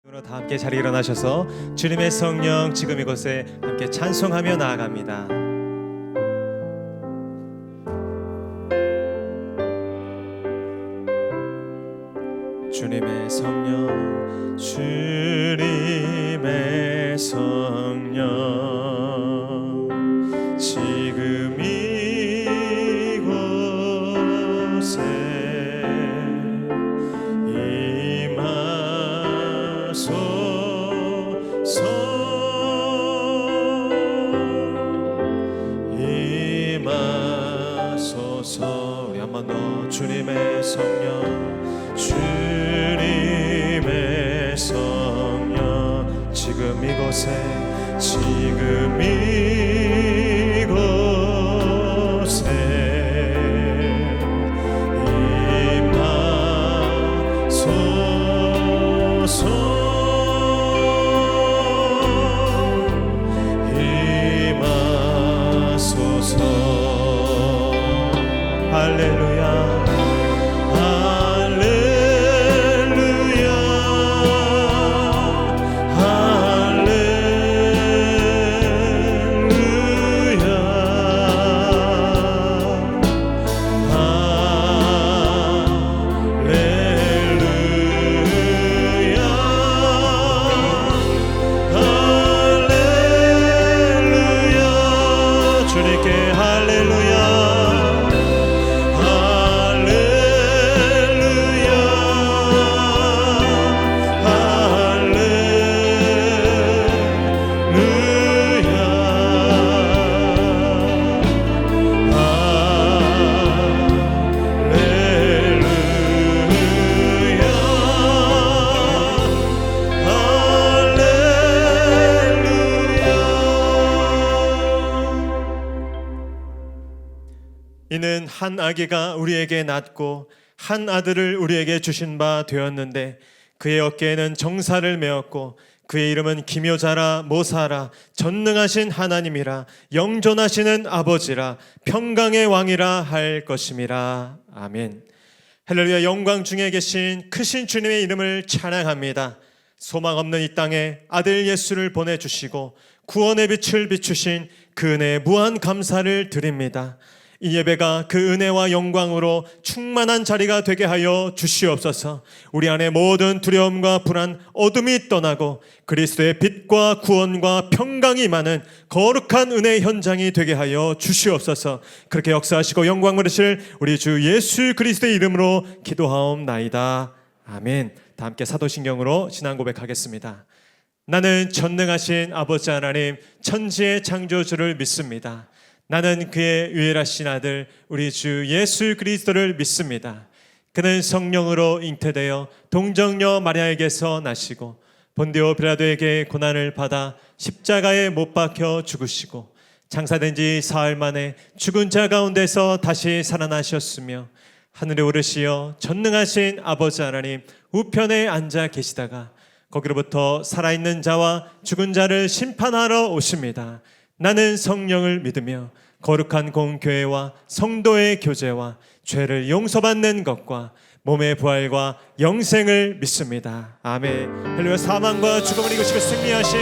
다 함께 자리에 일어나셔서 주님의 성령 지금 이곳에 함께 찬송하며 나아갑니다. 주님의 성령, 주님의 성령, 지금 이곳에 임하소서. 우리 한 번 더. 주님의 성령, 주님의 성령, 지금 이곳에, 지금 이곳에 임하소서. 할렐루야, 할렐루야, 할렐루야, 할렐루야, 주님께 할렐루야. 이는 한 아기가 우리에게 낳고 한 아들을 우리에게 주신 바 되었는데 그의 어깨에는 정사를 메었고 그의 이름은 기묘자라 모사라 전능하신 하나님이라 영존하시는 아버지라 평강의 왕이라 할 것임이라. 아멘. 할렐루야. 영광 중에 계신 크신 주님의 이름을 찬양합니다. 소망 없는 이 땅에 아들 예수를 보내주시고 구원의 빛을 비추신 그 은혜에 무한 감사를 드립니다. 이 예배가 그 은혜와 영광으로 충만한 자리가 되게 하여 주시옵소서. 우리 안에 모든 두려움과 불안, 어둠이 떠나고 그리스도의 빛과 구원과 평강이 임하는 거룩한 은혜의 현장이 되게 하여 주시옵소서. 그렇게 역사하시고 영광 받으실 우리 주 예수 그리스도의 이름으로 기도하옵나이다. 아멘. 다 함께 사도신경으로 신앙 고백하겠습니다. 나는 전능하신 아버지 하나님 천지의 창조주를 믿습니다. 나는 그의 유일하신 아들 우리 주 예수 그리스도를 믿습니다. 그는 성령으로 잉태되어 동정녀 마리아에게서 나시고 본디오 빌라도에게 고난을 받아 십자가에 못 박혀 죽으시고 장사된 지 사흘 만에 죽은 자 가운데서 다시 살아나셨으며 하늘에 오르시어 전능하신 아버지 하나님 우편에 앉아 계시다가 거기로부터 살아있는 자와 죽은 자를 심판하러 오십니다. 나는 성령을 믿으며 거룩한 공교회와 성도의 교제와 죄를 용서받는 것과 몸의 부활과 영생을 믿습니다. 아멘. 할렐루야. 사망과 죽음을 이기시고 승리하신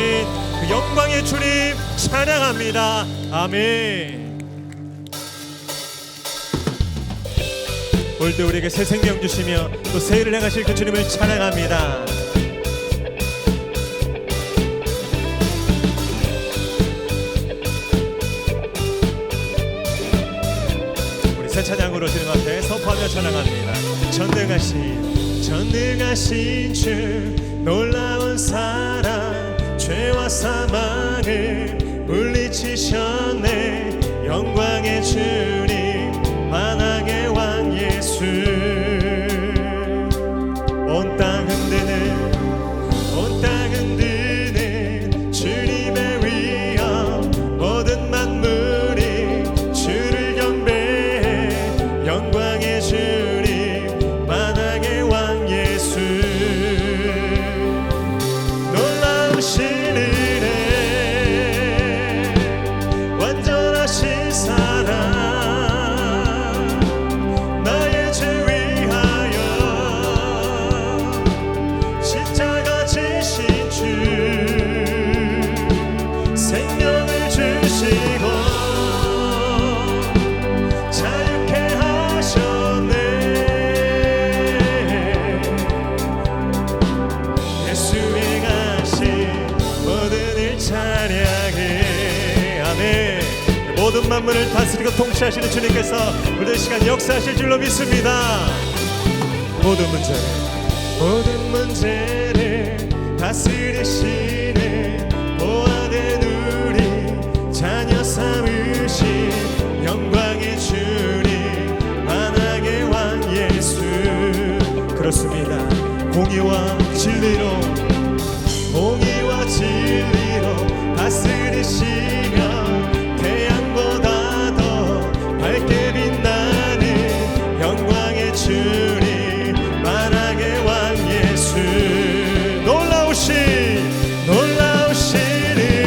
그 영광의 주님 찬양합니다. 아멘. 올 때 우리에게 새 생명 주시며 또 새 일을 행하실 그 주님을 찬양합니다. 찬양으로 주님 앞에 선포하며 찬양합니다. 전능하신 주 놀라운 사랑 죄와 사망을 물리치셨네. 영광의 주님 만왕의 왕 예수 온 땅 흔드는 주님의 위엄 모든 만물이 주를 경배해. 영광의 주님 만왕의 왕 예수 놀라우신 은혜 완전하신 사랑 나의 주 만물을 다스리고 통치하시는 주님께서 오늘 시간 역사하실 줄로 믿습니다. 모든 문제를 다스리시는 보아된 우리 자녀 삼으신 영광의 주님 만왕의 왕 예수. 그렇습니다. 공의와 진리로 다스리시며 태양보다 더 밝게 빛나는 영광의 주님 만왕의 왕 예수. 놀라우신 은혜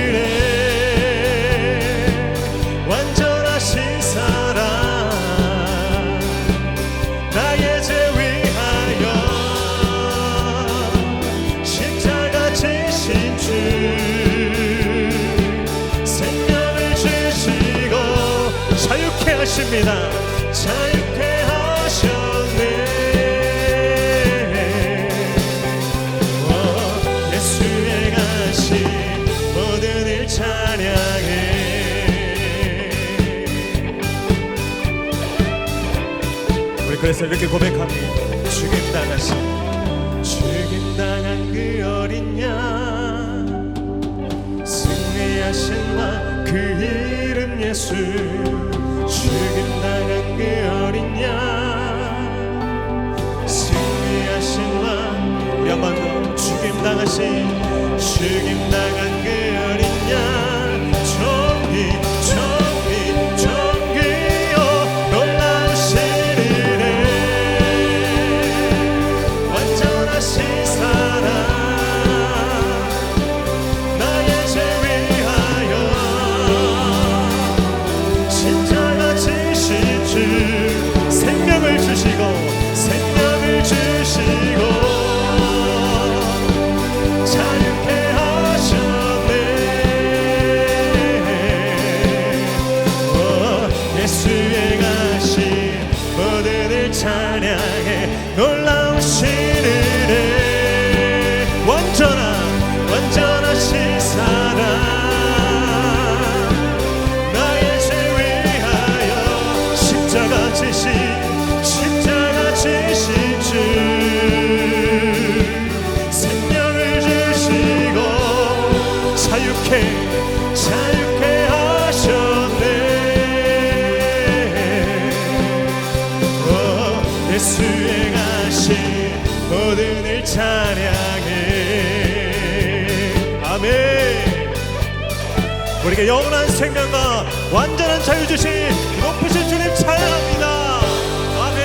완전하신 사랑 나의 죄 위하여 십자가 지신 주 생명을 주시고 자유케 하십니다. 자유케 하셨네. 예수의 가신 모든 일 찬양해. 우리 그래서 이렇게 고백합니다. 죽임당한 그 어린 양 승리하신 왕 그 이름 예수. 죽임당한 그 어린 양 승리하신 왕. 우리 한 번 더. 죽임당한 그 어린 양 정의요 놀라우신 은혜 완전하신 사랑 나의 죄 위하여 십자가 지신 주 생명을 주시고 자유케 하셨네. 예수의 가신 모든 일 찬양해. 놀라우신 은혜 완전하신 사랑 나의 죄 위하여 십자가 지신 주 생명을 주시고 자유케 하셨네. 예수의 가신 모든 일 찬양해. 아멘. 우리에게 영원한 생명과 완전한 자유 주신 높으신 주님 찬양합니다. 아멘.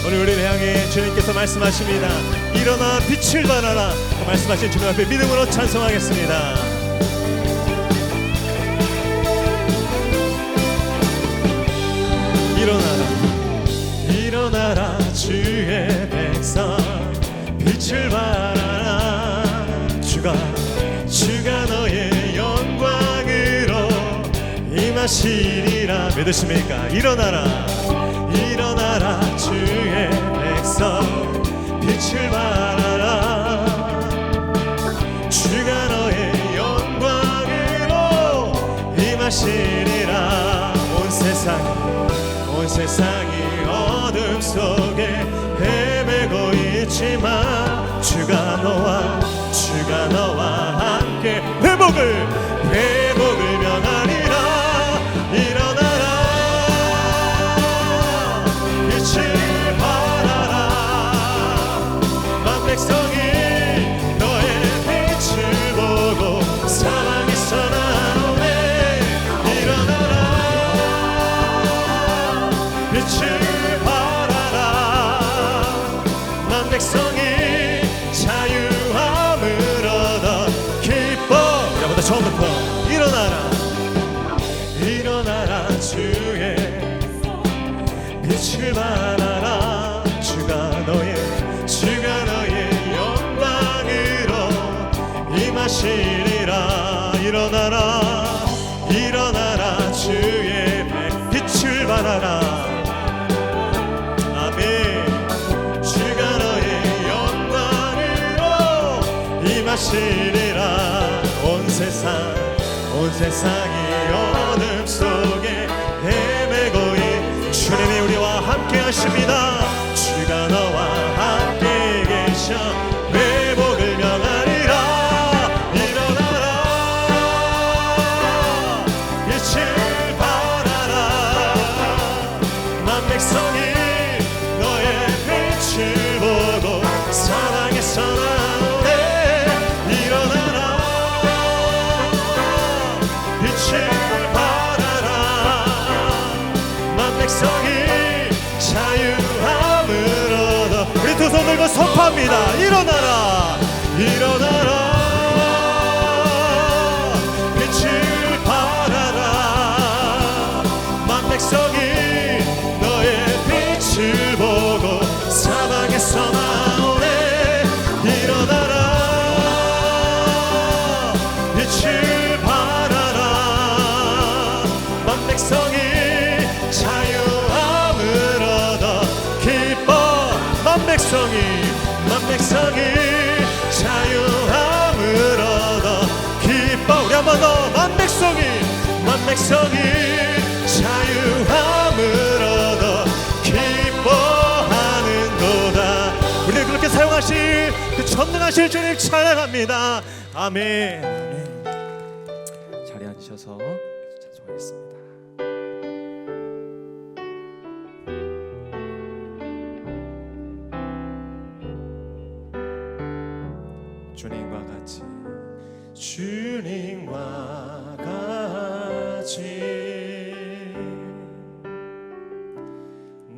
오늘 우리를 향해 주님께서 말씀하십니다. 일어나 빛을 발하라. 그 말씀하신 주님 앞에 믿음으로 찬송하겠습니다. 일어나라 주의 백성 빛을 발하라. 주가 너의 영광으로 임하시리라. 믿으십니까? 일어나라 주의 백성 빛을 발하라. 주가 너의 영광으로 임하시리라. 온 세상이 어둠 속에 헤매고 있지만 주가 너와 함께 회복을 명하리라. 일어나라 빛을 발하라. 만 백성이 너의 빛을 보고 사랑이 쏟아오네. 일어나라 빛을 발하라. 만 백성이 자유함을 얻어 기뻐. 여러분들 처음부터 일어나라 주의 빛을 발하라. 주가 너의 영광으로 임하시리라. 일어나라 주의 빛을 발하라. 아멘. 주가 너의 영광으로 임하시리라. 온 세상이 어둠 속에 헤매고 주님이 우리와 함께 하십니다. 주가 너와 함께 계셔 회복을 명하리라. 일어나라 빛을 발하라. 만 백성이 너의 빛을 보고 사랑에서 나오네. 일어나라 빛을 발하라. 만 백성이 자유함을 얻어. 우리 두 손 들고 선포합니다. 일어나라 일어나라 빛을 발하라. 만 백성이 너의 빛을 보고 사방에서 나오네. 일어나라 빛을 발하라. 만 백성이 자유함을 얻어 기뻐. 만 백성이 자유함을 얻어 기뻐. 우리 한 번 더. 만 백성이 자유함을 얻어 기뻐하는도다. 우리를 그렇게 사용하실 그 전능하실 주님 찬양합니다. 아멘. 자리에 앉으셔서 찬송하겠습니다. 주님과 같이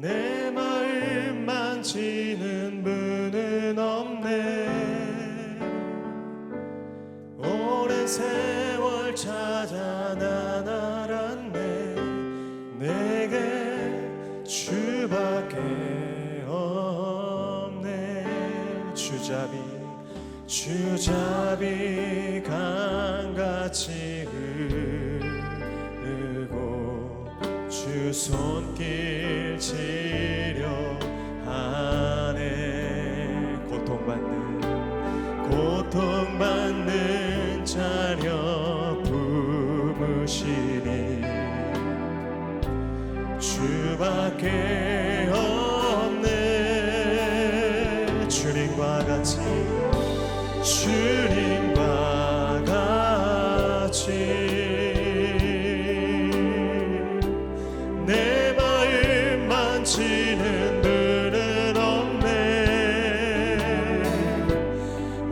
내 마음 만지는 분은 없네. 오랜 세월 찾아 난 알았네. 내게 주밖에 없네. 주잡이 강같이 흐르고 주 손길 치료하네. 고통받는 자녀 품으시니 주밖에 없네. 주님과 같이 내 마음 만지는 분은 없네.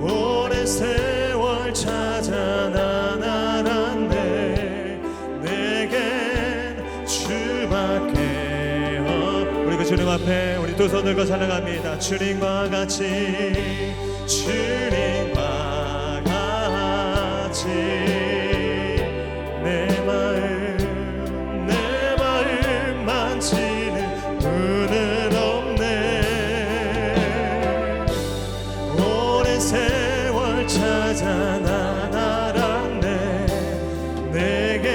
오랜 세월 찾아 난 알았네. 내겐 주밖에 우리 그 주님 앞에 우리 두 손 들고 찬양합니다. 주님과 같이 내 마음 만지는 분은 없네. 오랜 세월 찾아 난 알았네. 내게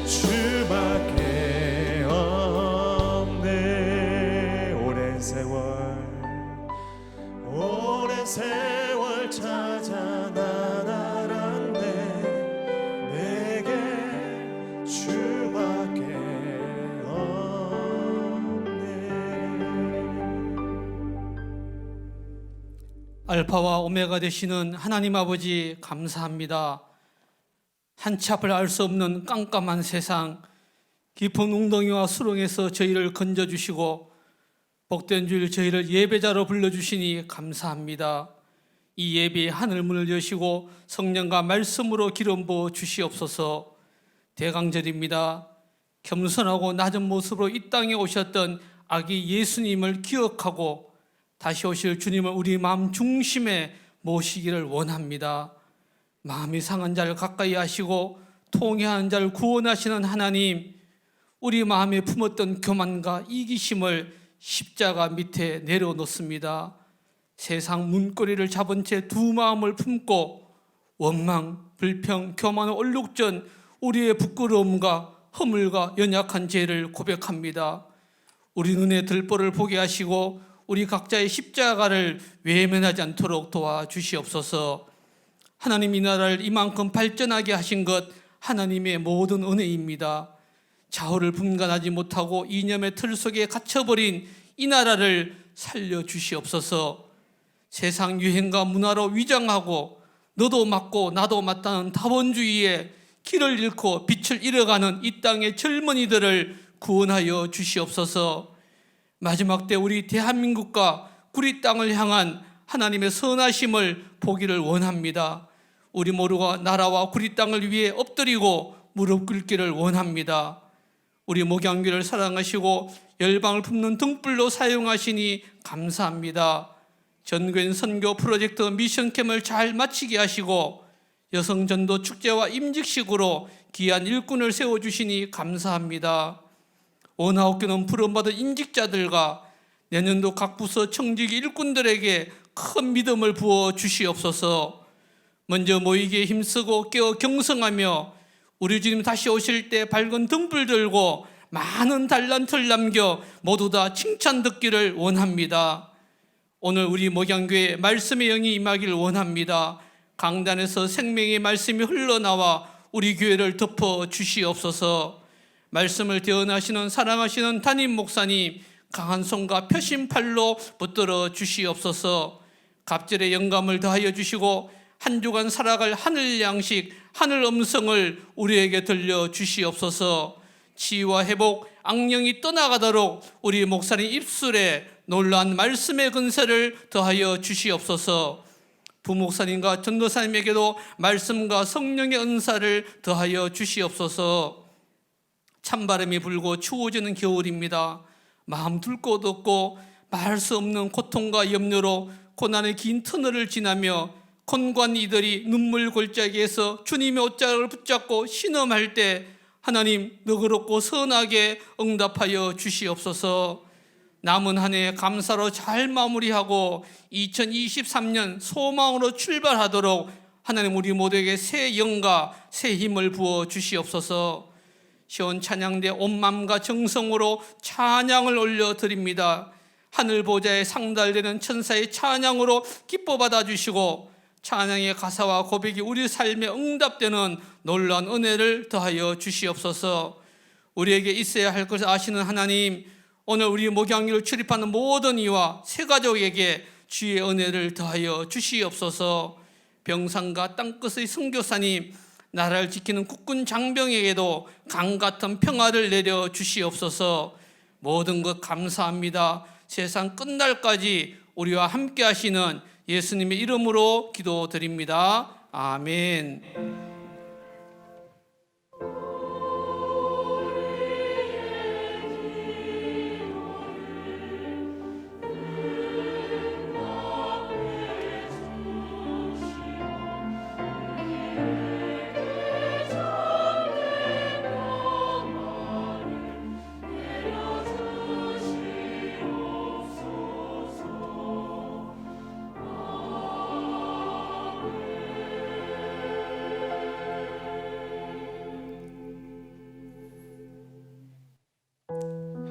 주밖에 없네. 오랜 세월 찾아 난 알았네. 내게 주밖에 없네. 알파와 오메가 되시는 하나님 아버지 감사합니다. 한치 앞을 알 수 없는 깜깜한 세상, 깊은 웅덩이와 수렁에서 저희를 건져주시고 복된 주일 저희를 예배자로 불러주시니 감사합니다. 이 예배의 하늘문을 여시고 성령과 말씀으로 기름 부어 주시옵소서. 대강절입니다. 겸손하고 낮은 모습으로 이 땅에 오셨던 아기 예수님을 기억하고 다시 오실 주님을 우리 마음 중심에 모시기를 원합니다. 마음이 상한 자를 가까이 하시고 통회한 자를 구원하시는 하나님, 우리 마음에 품었던 교만과 이기심을 십자가 밑에 내려놓습니다. 세상 문고리를 잡은 채 두 마음을 품고 원망, 불평, 교만의 얼룩전 우리의 부끄러움과 허물과 연약한 죄를 고백합니다. 우리 눈에 들보를 보게 하시고 우리 각자의 십자가를 외면하지 않도록 도와주시옵소서. 하나님 이 나라를 이만큼 발전하게 하신 것 하나님의 모든 은혜입니다. 좌우를 분간하지 못하고 이념의 틀 속에 갇혀버린 이 나라를 살려주시옵소서. 세상 유행과 문화로 위장하고 너도 맞고 나도 맞다는 다원주의에 길을 잃고 빛을 잃어가는 이 땅의 젊은이들을 구원하여 주시옵소서. 마지막 때 우리 대한민국과 우리 땅을 향한 하나님의 선하심을 보기를 원합니다. 우리 모두가 나라와 우리 땅을 위해 엎드리고 무릎 꿇기를 원합니다. 우리 목양교를 사랑하시고 열방을 품는 등불로 사용하시니 감사합니다. 전교인 선교 프로젝트 미션캠을 잘 마치게 하시고 여성전도 축제와 임직식으로 귀한 일꾼을 세워주시니 감사합니다. 원하옵교는 부름받은 임직자들과 내년도 각 부서 청직 일꾼들에게 큰 믿음을 부어 주시옵소서. 먼저 모이기에 힘쓰고 깨어 경성하며 우리 주님 다시 오실 때 밝은 등불 들고 많은 달란트를 남겨 모두 다 칭찬 듣기를 원합니다. 오늘 우리 목양교회 말씀의 영이 임하기를 원합니다. 강단에서 생명의 말씀이 흘러나와 우리 교회를 덮어 주시옵소서. 말씀을 대언하시는 사랑하시는 담임 목사님 강한 손과 펴신 팔로 붙들어 주시옵소서. 갑절의 영감을 더하여 주시고 한 주간 살아갈 하늘 양식, 하늘 음성을 우리에게 들려 주시옵소서. 치유와 회복, 악령이 떠나가도록 우리 목사님 입술에 놀라운 말씀의 근세를 더하여 주시옵소서. 부목사님과 전도사님에게도 말씀과 성령의 은사를 더하여 주시옵소서. 찬바람이 불고 추워지는 겨울입니다. 마음 둘 곳 없고 말할 수 없는 고통과 염려로 고난의 긴 터널을 지나며 건관 이들이 눈물 골짜기에서 주님의 옷자락을 붙잡고 신음할 때 하나님 너그럽고 선하게 응답하여 주시옵소서. 남은 한 해 감사로 잘 마무리하고 2023년 소망으로 출발하도록 하나님 우리 모두에게 새 영과 새 힘을 부어 주시옵소서. 시온 찬양대 온 마음과 정성으로 찬양을 올려드립니다. 하늘 보좌에 상달되는 천사의 찬양으로 기뻐 받아주시고 찬양의 가사와 고백이 우리 삶에 응답되는 놀라운 은혜를 더하여 주시옵소서. 우리에게 있어야 할 것을 아시는 하나님, 오늘 우리 목양일을 출입하는 모든 이와 새 가족에게 주의 은혜를 더하여 주시옵소서. 병상과 땅끝의 선교사님, 나라를 지키는 국군 장병에게도 강같은 평화를 내려 주시옵소서. 모든 것 감사합니다. 세상 끝날까지 우리와 함께 하시는 예수님의 이름으로 기도드립니다. 아멘.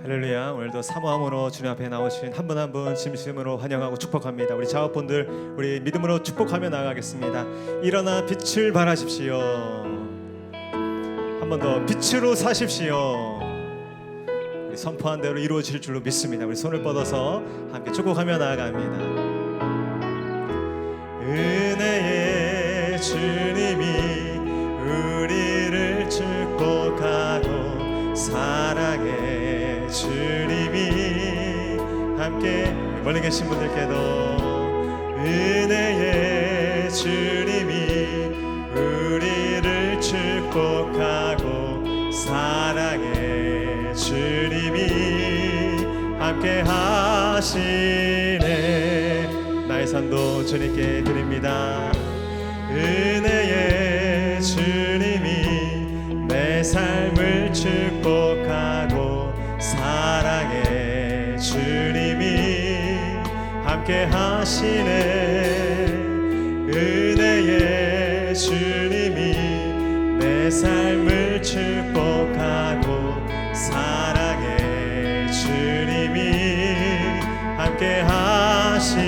할렐루야. 오늘도 사모함으로 주님 앞에 나오신 한 분 한 분 진심으로 환영하고 축복합니다. 우리 자업분들 우리 믿음으로 축복하며 나아가겠습니다. 일어나 빛을 발하십시오. 한 번 더 빛으로 사십시오. 우리 선포한 대로 이루어질 줄로 믿습니다. 우리 손을 뻗어서 함께 축복하며 나아갑니다. 은혜의 주님이 우리를 축복하고 사랑의 주님이 함께 멀리 계신 분들께도 은혜의 주님이 우리를 축복하고 사랑의 주님이 함께 하시네. 나의 산도 주님께 드립니다. 은혜의 주님이 내 삶을 축복하고 사랑의 주님이 함께 하시네. 은혜의 주님이 내 삶을 축복하고 사랑의 주님이 함께 하시네.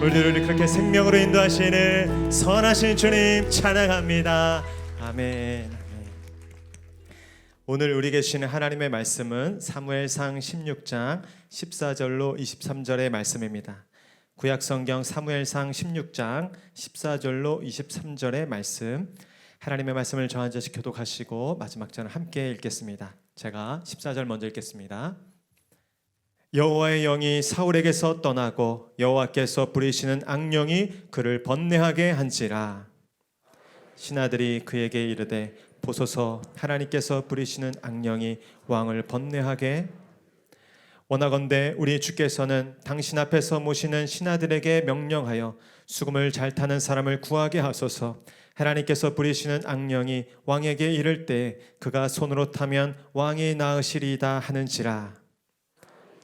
우리를 그렇게 생명으로 인도하시는 선하신 주님 찬양합니다. 아멘. 오늘 우리에게 주시는 하나님의 말씀은 사무엘상 16장 14절로 23절의 말씀입니다. 구약성경 사무엘상 16장 14절로 23절의 말씀, 하나님의 말씀을 저한자씩 교독하시고 마지막 절을 함께 읽겠습니다. 제가 14절 먼저 읽겠습니다. 여호와의 영이 사울에게서 떠나고 여호와께서 부리시는 악령이 그를 번뇌하게 한지라. 신하들이 그에게 이르되 보소서, 하나님께서 부리시는 악령이 왕을 번뇌하게. 원하건대 우리 주께서는 당신 앞에서 모시는 신하들에게 명령하여 수금을 잘 타는 사람을 구하게 하소서. 하나님께서 부리시는 악령이 왕에게 이를 때 그가 손으로 타면 왕이 나으시리이다 하는지라.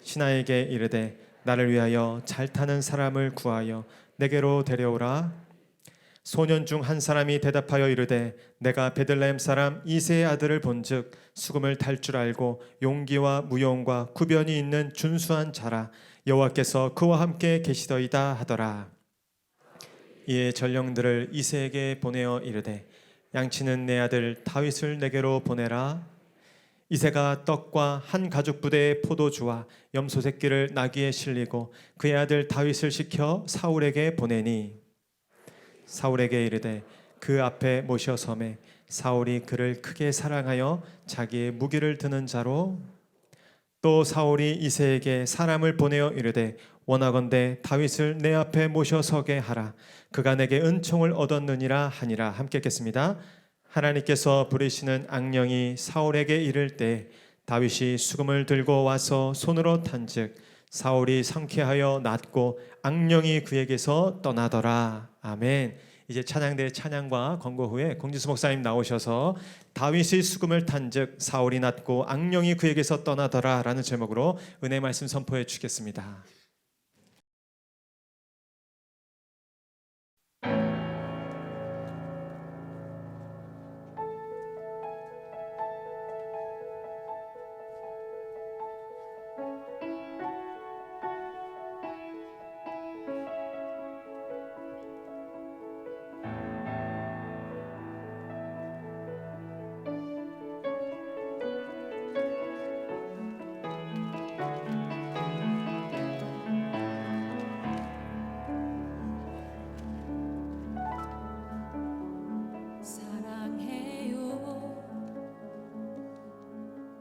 신하에게 이르되 나를 위하여 잘 타는 사람을 구하여 내게로 데려오라. 소년 중 한 사람이 대답하여 이르되 내가 베들레헴 사람 이새의 아들을 본즉 수금을 탈 줄 알고 용기와 무용과 구변이 있는 준수한 자라. 여호와께서 그와 함께 계시더이다 하더라. 이에 전령들을 이새에게 보내어 이르되 양치는 내 아들 다윗을 내게로 보내라. 이새가 떡과 한 가죽 부대의 포도주와 염소 새끼를 나귀에 실리고 그의 아들 다윗을 시켜 사울에게 보내니 사울에게 이르되 그 앞에 모셔 섬에 사울이 그를 크게 사랑하여 자기의 무기를 드는 자로. 또 사울이 이새에게 사람을 보내어 이르되 원하건대 다윗을 내 앞에 모셔 서게 하라. 그가 내게 은총을 얻었느니라 하니라. 함께 읽겠습니다. 하나님께서 부리시는 악령이 사울에게 이를 때 다윗이 수금을 들고 와서 손으로 탄즉 사울이 상쾌하여 낫고 악령이 그에게서 떠나더라. 아멘. 이제 찬양대의 찬양과 권고 후에 공지수 목사님 나오셔서 다윗이 수금을 탄즉 사울이 낫고 악령이 그에게서 떠나더라 라는 제목으로 은혜 말씀 선포해 주시겠습니다.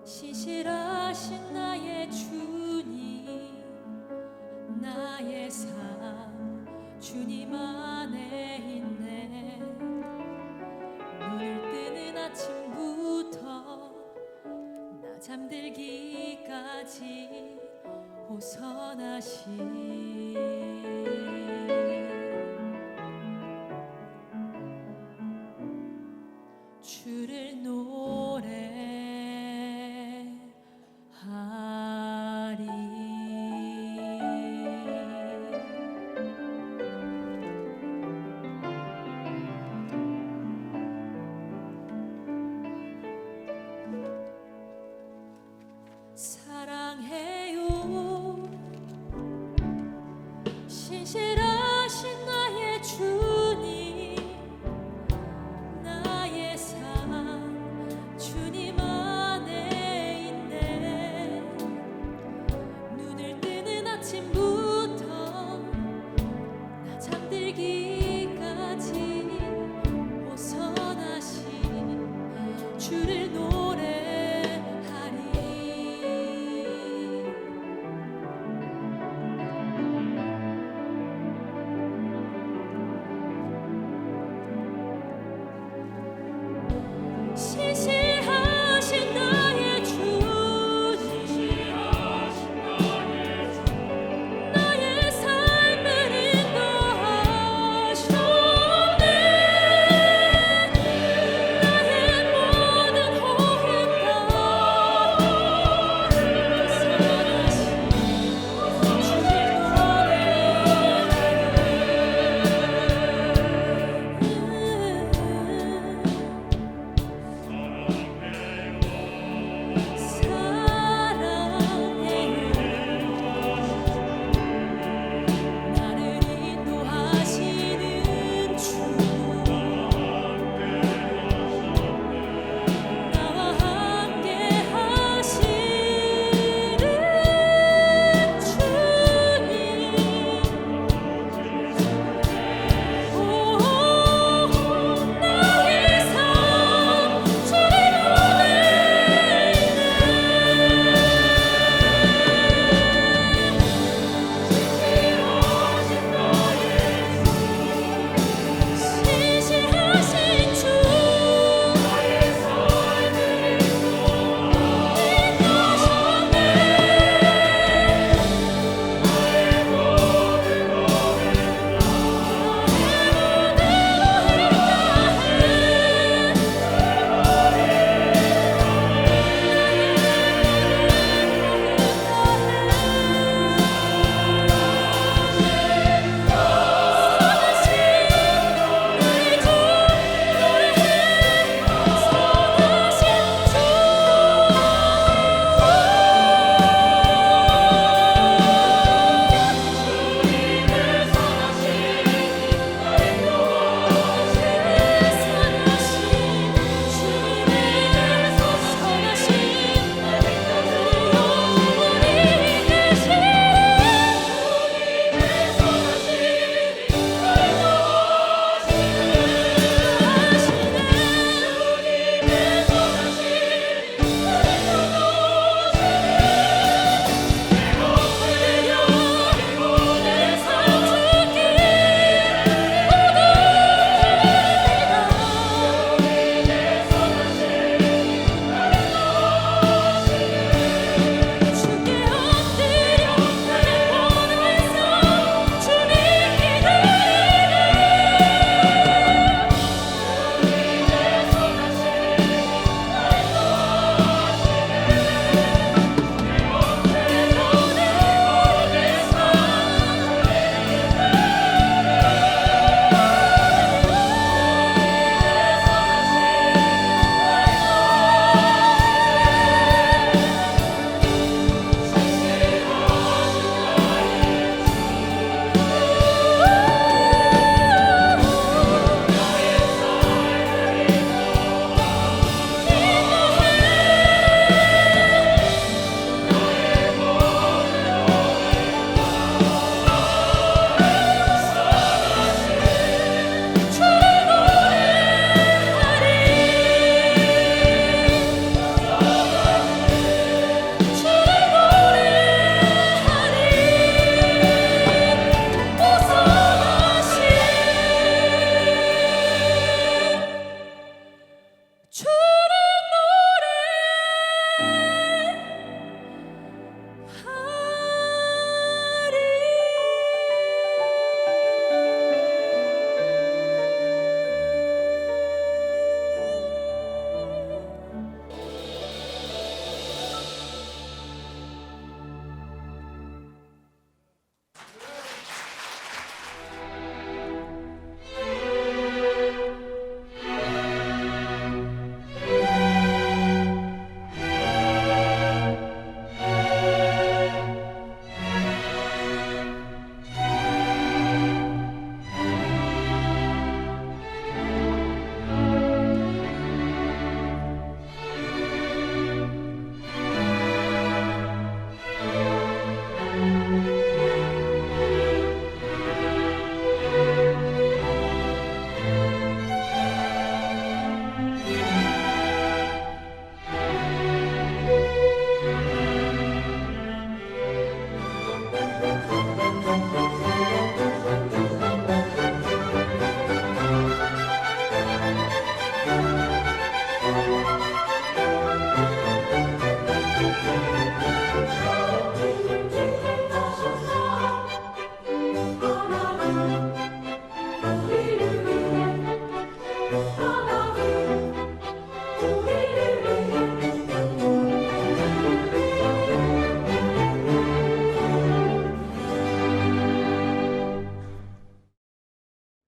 신실하신 나의 주님, 나의 삶 주님 안에 있네. 눈을 뜨는 아침부터 나 잠들기까지 호선하신 주를 사랑해요. 신실하신 나의 주님, 나의 삶 주님 안에 있네. 눈을 뜨는 아침부터 나 잠들기까지 호선하신 주를 노래하리.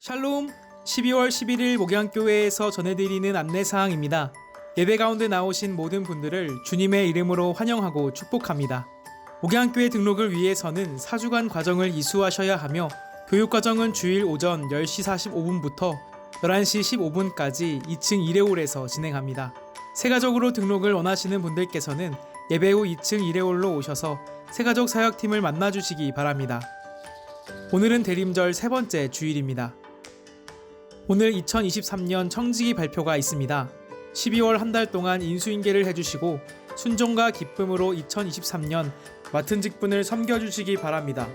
샬롬, 12월 11일 목양교회에서 전해드리는 안내사항입니다. 예배 가운데 나오신 모든 분들을 주님의 이름으로 환영하고 축복합니다. 목양교회 등록을 위해서는 4주간 과정을 이수하셔야 하며 교육과정은 주일 오전 10시 45분부터 11시 15분까지 2층 1회홀에서 진행합니다. 세가족으로 등록을 원하시는 분들께서는 예배 후 2층 1회홀로 오셔서 세가족 사역팀을 만나주시기 바랍니다. 오늘은 대림절 세 번째 주일입니다. 오늘 2023년 청지기 발표가 있습니다. 12월 한 달 동안 인수인계를 해주시고 순종과 기쁨으로 2023년 맡은 직분을 섬겨주시기 바랍니다.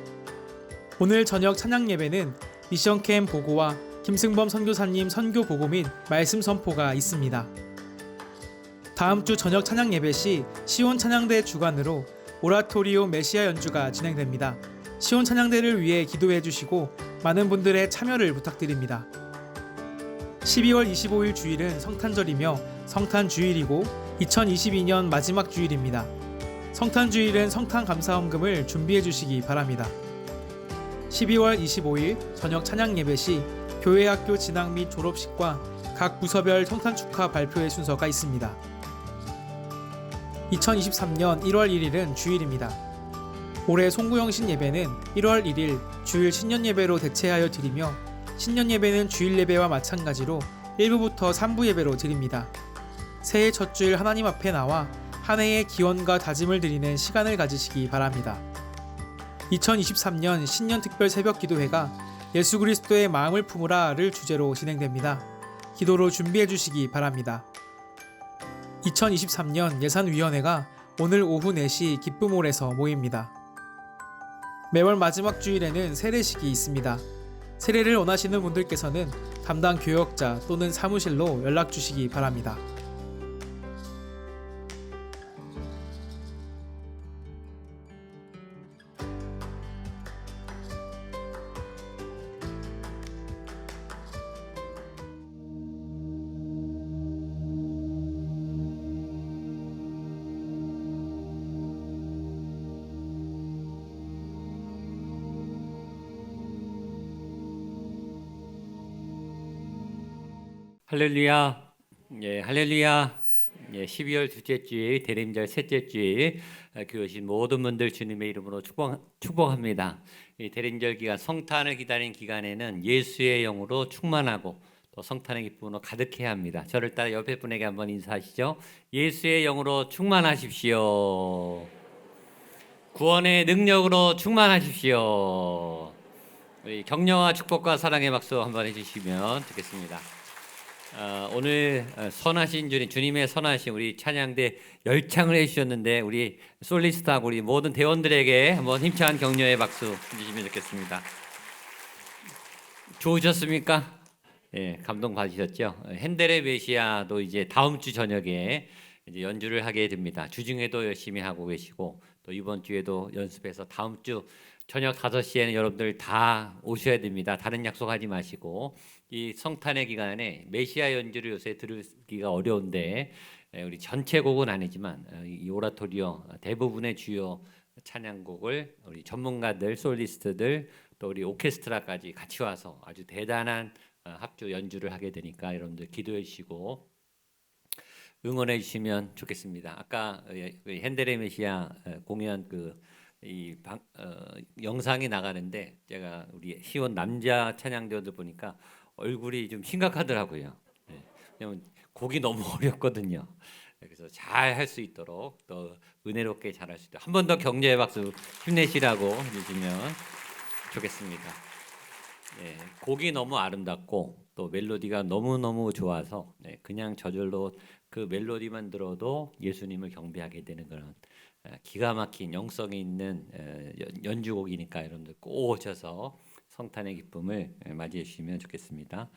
오늘 저녁 찬양 예배는 미션캠 보고와 김승범 선교사님 선교 보고 및 말씀 선포가 있습니다. 다음 주 저녁 찬양 예배 시 시온 찬양대 주관으로 오라토리오 메시아 연주가 진행됩니다. 시온 찬양대를 위해 기도해 주시고 많은 분들의 참여를 부탁드립니다. 12월 25일 주일은 성탄절이며 성탄 주일이고 2022년 마지막 주일입니다. 성탄 주일은 성탄 감사헌금을 준비해 주시기 바랍니다. 12월 25일 저녁 찬양 예배 시 교회 학교 진학 및 졸업식과 각 부서별 성탄 축하 발표회 순서가 있습니다. 2023년 1월 1일은 주일입니다. 올해 송구영신 예배는 1월 1일 주일 신년 예배로 대체하여 드리며 신년 예배는 주일 예배와 마찬가지로 1부부터 3부 예배로 드립니다. 새해 첫 주일 하나님 앞에 나와 한 해의 기원과 다짐을 드리는 시간을 가지시기 바랍니다. 2023년 신년 특별 새벽 기도회가 예수 그리스도의 마음을 품으라를 주제로 진행됩니다. 기도로 준비해 주시기 바랍니다. 2023년 예산위원회가 오늘 오후 4시 기쁨홀에서 모입니다. 매월 마지막 주일에는 세례식이 있습니다. 세례를 원하시는 분들께서는 담당 교역자 또는 사무실로 연락 주시기 바랍니다. 할렐루야. 예, 할렐루야. 예, 12월 둘째 주일 대림절 셋째 주일 교회 오신 모든 분들 주님의 이름으로 축복합니다. 이 대림절 기간 성탄을 기다린 기간에는 예수의 영으로 충만하고 또 성탄의 기쁨으로 가득해야 합니다. 저를 따라 옆에 분에게 한번 인사하시죠. 예수의 영으로 충만하십시오. 구원의 능력으로 충만하십시오. 우리 격려와 축복과 사랑의 박수 한번 해주시면 좋겠습니다. 오늘 선하신 주님의 선하신 우리 찬양대 열창을 해주셨는데 우리 솔리스트하고 우리 모든 대원들에게 한번 힘찬 격려의 박수 해주시면 좋겠습니다. 좋으셨습니까? 예, 감동 받으셨죠? 핸델의 메시아도 이제 다음 주 저녁에 이제 연주를 하게 됩니다. 주중에도 열심히 하고 계시고 또 이번 주에도 연습해서 다음 주 저녁 5시에는 여러분들 다 오셔야 됩니다. 다른 약속하지 마시고 이 성탄의 기간에 메시아 연주를 요새 들으기가 어려운데 우리 전체 곡은 아니지만 이 오라토리오 대부분의 주요 찬양곡을 우리 전문가들, 솔리스트들 또 우리 오케스트라까지 같이 와서 아주 대단한 합주 연주를 하게 되니까 여러분들 기도해 주시고 응원해 주시면 좋겠습니다. 아까 핸델의 메시아 공연 영상이 나가는데 제가 우리 시온 남자 찬양대원들 보니까 얼굴이 좀 심각하더라고요. 네. 왜냐면 곡이 너무 어렵거든요. 그래서 잘 할 수 있도록 또 은혜롭게 잘할 수 있도록 한 번 더 격려의 박수 힘내시라고 해주시면 좋겠습니다. 네. 곡이 너무 아름답고 또 멜로디가 너무너무 좋아서 그냥 저절로 그 멜로디만 들어도 예수님을 경배하게 되는 그런 기가 막힌 영성이 있는 연주곡이니까 여러분들 꼭 오셔서 성탄의 기쁨을 맞이해 주시면 좋겠습니다.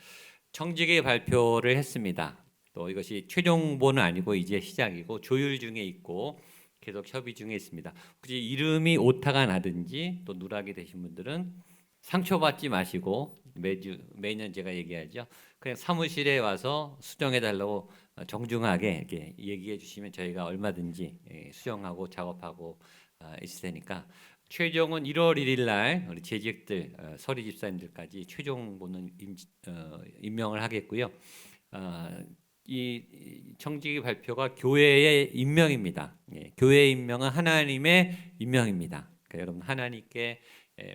청지기 발표를 했습니다. 또 이것이 최종본은 아니고 이제 시작이고 조율 중에 있고 계속 협의 중에 있습니다. 혹시 이름이 오타가 나든지 또 누락이 되신 분들은 상처받지 마시고 매년 제가 얘기하죠. 그냥 사무실에 와서 수정해 달라고 정중하게 이렇게 얘기해 주시면 저희가 얼마든지 수정하고 작업하고 있을 테니까 최종은 1월 1일 날 우리 재직들 서리 집사님들까지 최종본은 임명을 하겠고요. 이 청지기 발표가 교회의 임명입니다. 교회의 임명은 하나님의 임명입니다. 그러니까 여러분 하나님께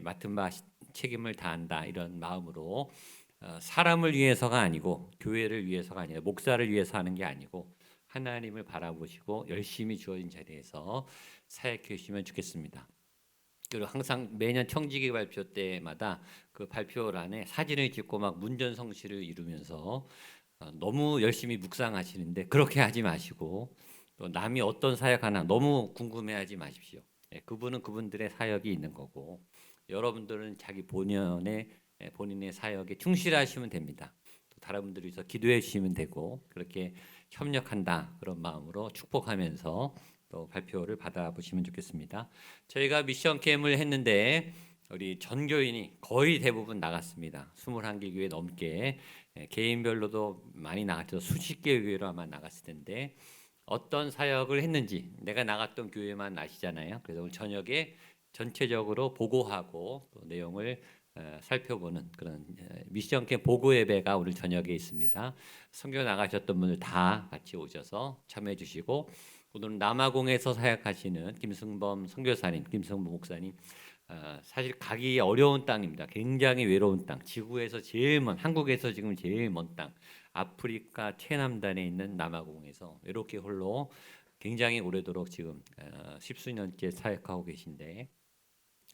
맡은 바 책임을 다한다 이런 마음으로 사람을 위해서가 아니고 교회를 위해서가 아니라 목사를 위해서 하는 게 아니고 하나님을 바라보시고 열심히 주어진 자리에서 사역해 주시면 좋겠습니다. 그리고 항상 매년 청지기 발표 때마다 그 발표란에 사진을 찍고 막 문전성시를 이루면서 너무 열심히 묵상하시는데 그렇게 하지 마시고 또 남이 어떤 사역하나 너무 궁금해하지 마십시오. 그분은 그분들의 사역이 있는 거고 여러분들은 자기 본인의 사역에 충실하시면 됩니다. 또 다른 분들을 위해서 기도해 주시면 되고 그렇게 협력한다 그런 마음으로 축복하면서 또 발표를 받아보시면 좋겠습니다. 저희가 미션 캠을 했는데 우리 전교인이 거의 대부분 나갔습니다. 21개 교회 넘게 개인별로도 많이 나갔죠. 수십 개 교회로 아마 나갔을 텐데 어떤 사역을 했는지 내가 나갔던 교회만 아시잖아요. 그래서 오늘 저녁에 전체적으로 보고하고 또 내용을 살펴보는 그런 미션 캠 보고 예배가 오늘 저녁에 있습니다. 선교 나가셨던 분들 다 같이 오셔서 참여해 주시고 오늘은 남아공에서 사역하시는 김승범 선교사님, 김승범 목사님 사실 가기 어려운 땅입니다. 굉장히 외로운 땅, 지구에서 제일 먼, 한국에서 지금 제일 먼 땅, 아프리카 최남단에 있는 남아공에서 외롭게 홀로 굉장히 오래도록 지금 십수년째 사역하고 계신데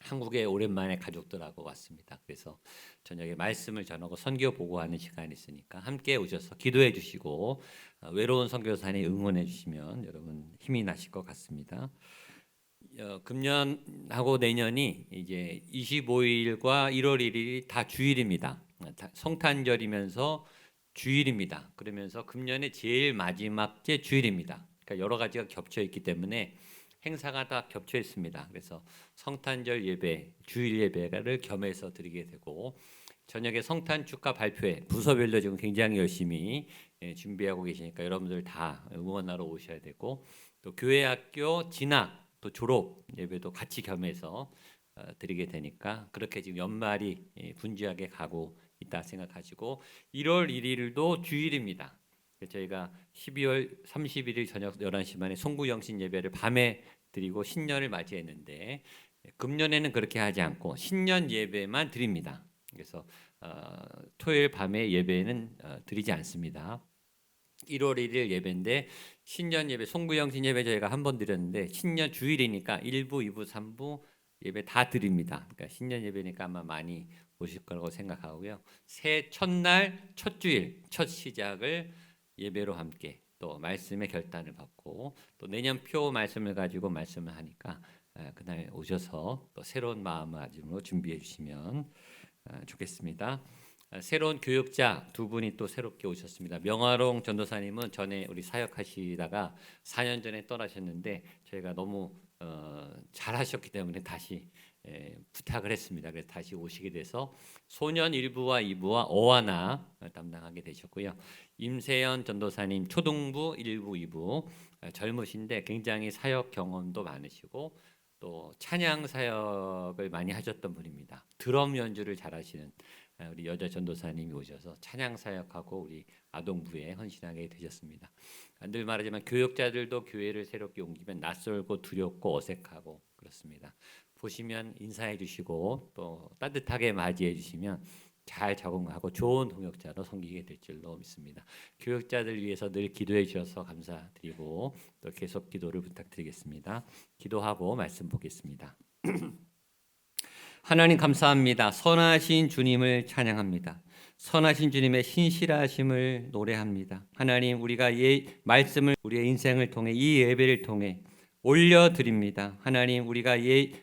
한국에 오랜만에 가족들하고 왔습니다. 그래서 저녁에 말씀을 전하고 선교 보고하는 시간이 있으니까 함께 오셔서 기도해 주시고 외로운 선교사님 응원해 주시면 여러분 힘이 나실 것 같습니다. 금년하고 내년이 이제 25일과 1월 1일이 다 주일입니다. 성탄절이면서 주일입니다. 그러면서 금년의 제일 마지막 째 주일입니다. 그러니까 여러 가지가 겹쳐 있기 때문에 행사가 다 겹쳐 있습니다. 그래서 성탄절 예배, 주일 예배를 겸해서 드리게 되고 저녁에 성탄 축가 발표회 부서별로 지금 굉장히 열심히 준비하고 계시니까 여러분들 다 응원하러 오셔야 되고 또 교회 학교 진학 또 졸업 예배도 같이 겸해서 드리게 되니까 그렇게 지금 연말이 분주하게 가고 있다 생각하시고 1월 1일도 주일입니다. 저희가 12월 31일 저녁 11시 반에 송구영신 예배를 밤에 드리고 신년을 맞이했는데 금년에는 그렇게 하지 않고 신년 예배만 드립니다. 그래서 토요일 밤에 예배는 드리지 않습니다. 1월 1일 예배인데 신년 예배 송구영신 예배 저희가 한 번 드렸는데 신년 주일이니까 1부, 2부, 3부 예배 다 드립니다. 그러니까 신년 예배니까 아마 많이 오실 거라고 생각하고요. 새해 첫날 첫 주일 첫 시작을 예배로 함께 또 말씀의 결단을 받고 또 내년표 말씀을 가지고 말씀을 하니까 그날 오셔서 또 새로운 마음가짐으로 준비해 주시면 좋겠습니다. 새로운 교육자 두 분이 또 새롭게 오셨습니다. 명화롱 전도사님은 전에 우리 사역하시다가 4년 전에 떠나셨는데 저희가 너무 잘하셨기 때문에 다시 부탁을 했습니다. 그래서 다시 오시게 돼서 소년 1부와 2부와 어와나 담당하게 되셨고요. 임세연 전도사님 초등부 1부, 2부 젊으신데 굉장히 사역 경험도 많으시고 또 찬양 사역을 많이 하셨던 분입니다. 드럼 연주를 잘하시는 우리 여자 전도사님이 오셔서 찬양 사역하고 우리 아동부에 헌신하게 되셨습니다. 늘 말하지만 교역자들도 교회를 새롭게 옮기면 낯설고 두렵고 어색하고 그렇습니다. 보시면 인사해 주시고 또 따뜻하게 맞이해 주시면 잘 적응하고 좋은 동역자로 섬기게 될 줄로 믿습니다. 교역자들 위해서 늘 기도해 주셔서 감사드리고 또 계속 기도를 부탁드리겠습니다. 기도하고 말씀 보겠습니다. 하나님 감사합니다. 선하신 주님을 찬양합니다. 선하신 주님의 신실하심을 노래합니다. 하나님 우리가 말씀을 우리의 인생을 통해 이 예배를 통해 올려드립니다. 하나님 우리가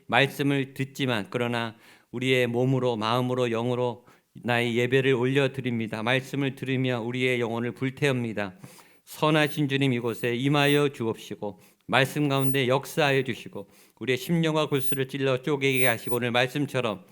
말씀을 듣지만 그러나 우리의 몸으로 마음으로 영으로 나의 예배를 올려드립니다. 말씀을 들으며 우리의 영혼을 불태웁니다. 선하신 주님 이곳에 임하여 주옵시고 말씀 가운데 역사하여 주시고 우리의 심령과 골수를 찔러 쪼개게 하시고 오늘 말씀처럼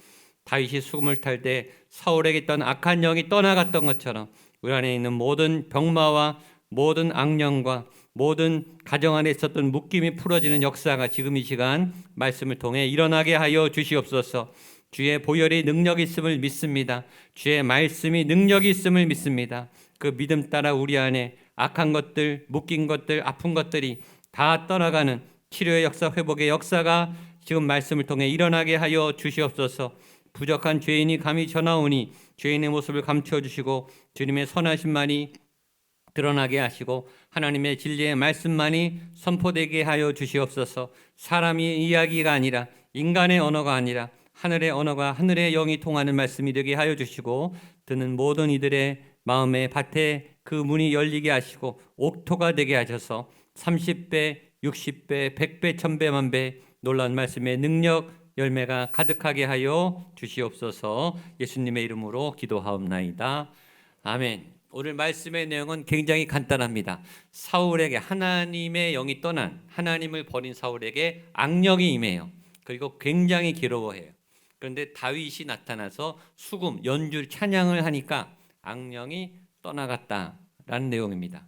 다윗이 수금을 탈 때 사울에게 있던 악한 영이 떠나갔던 것처럼 우리 안에 있는 모든 병마와 모든 악령과 모든 가정 안에 있었던 묶임이 풀어지는 역사가 지금 이 시간 말씀을 통해 일어나게 하여 주시옵소서. 주의 보혈이 능력이 있음을 믿습니다. 주의 말씀이 능력이 있음을 믿습니다. 그 믿음 따라 우리 안에 악한 것들, 묶인 것들, 아픈 것들이 다 떠나가는 치료의 역사, 회복의 역사가 지금 말씀을 통해 일어나게 하여 주시옵소서. 부족한 죄인이 감히 전하오니 죄인의 모습을 감춰주시고 주님의 선하심만이 드러나게 하시고 하나님의 진리의 말씀만이 선포되게 하여 주시옵소서. 사람의 이야기가 아니라 인간의 언어가 아니라 하늘의 언어가 하늘의 영이 통하는 말씀이 되게 하여 주시고 듣는 모든 이들의 마음의 밭에 그 문이 열리게 하시고 옥토가 되게 하셔서 30배, 60배, 100배, 1000배, 만배 놀라운 말씀의 능력 열매가 가득하게 하여 주시옵소서. 예수님의 이름으로 기도하옵나이다. 아멘. 오늘 말씀의 내용은 굉장히 간단합니다. 사울에게 하나님의 영이 떠난, 하나님을 버린 사울에게 악령이 임해요. 그리고 굉장히 괴로워해요. 그런데 다윗이 나타나서 수금, 연주, 찬양을 하니까 악령이 떠나갔다라는 내용입니다.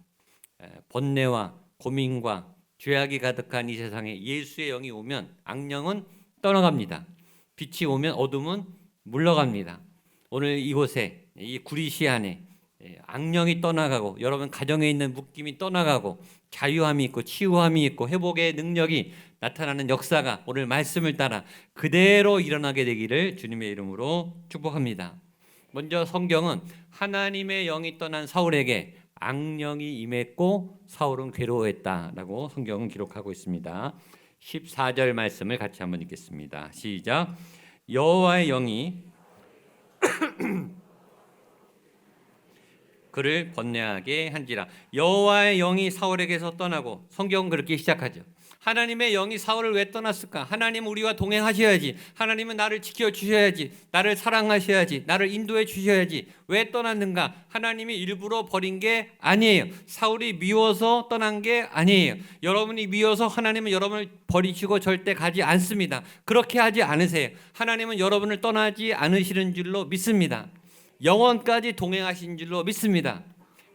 번뇌와 고민과 죄악이 가득한 이 세상에 예수의 영이 오면 악령은 떠나갑니다. 빛이 오면 어둠은 물러갑니다. 오늘 이곳에 이 구리시 안에 악령이 떠나가고 여러분 가정에 있는 묶임이 떠나가고 자유함이 있고 치유함이 있고 회복의 능력이 나타나는 역사가 오늘 말씀을 따라 그대로 일어나게 되기를 주님의 이름으로 축복합니다. 먼저 성경은 하나님의 영이 떠난 사울에게 악령이 임했고 사울은 괴로워했다라고 성경은 기록하고 있습니다. 14절 말씀을 같이 한번 읽겠습니다. 시작. 여호와의 영이 그를 번뇌하게 한지라. 여호와의 영이 사울에게서 떠나고 성경은 그렇게 시작하죠. 하나님의 영이 사울을 왜 떠났을까? 하나님은 우리와 동행하셔야지. 하나님은 나를 지켜주셔야지. 나를 사랑하셔야지. 나를 인도해 주셔야지. 왜 떠났는가? 하나님이 일부러 버린 게 아니에요. 사울이 미워서 떠난 게 아니에요. 여러분이 미워서 하나님은 여러분을 버리시고 절대 가지 않습니다. 그렇게 하지 않으세요. 하나님은 여러분을 떠나지 않으시는 줄로 믿습니다. 영원까지 동행하신 줄로 믿습니다.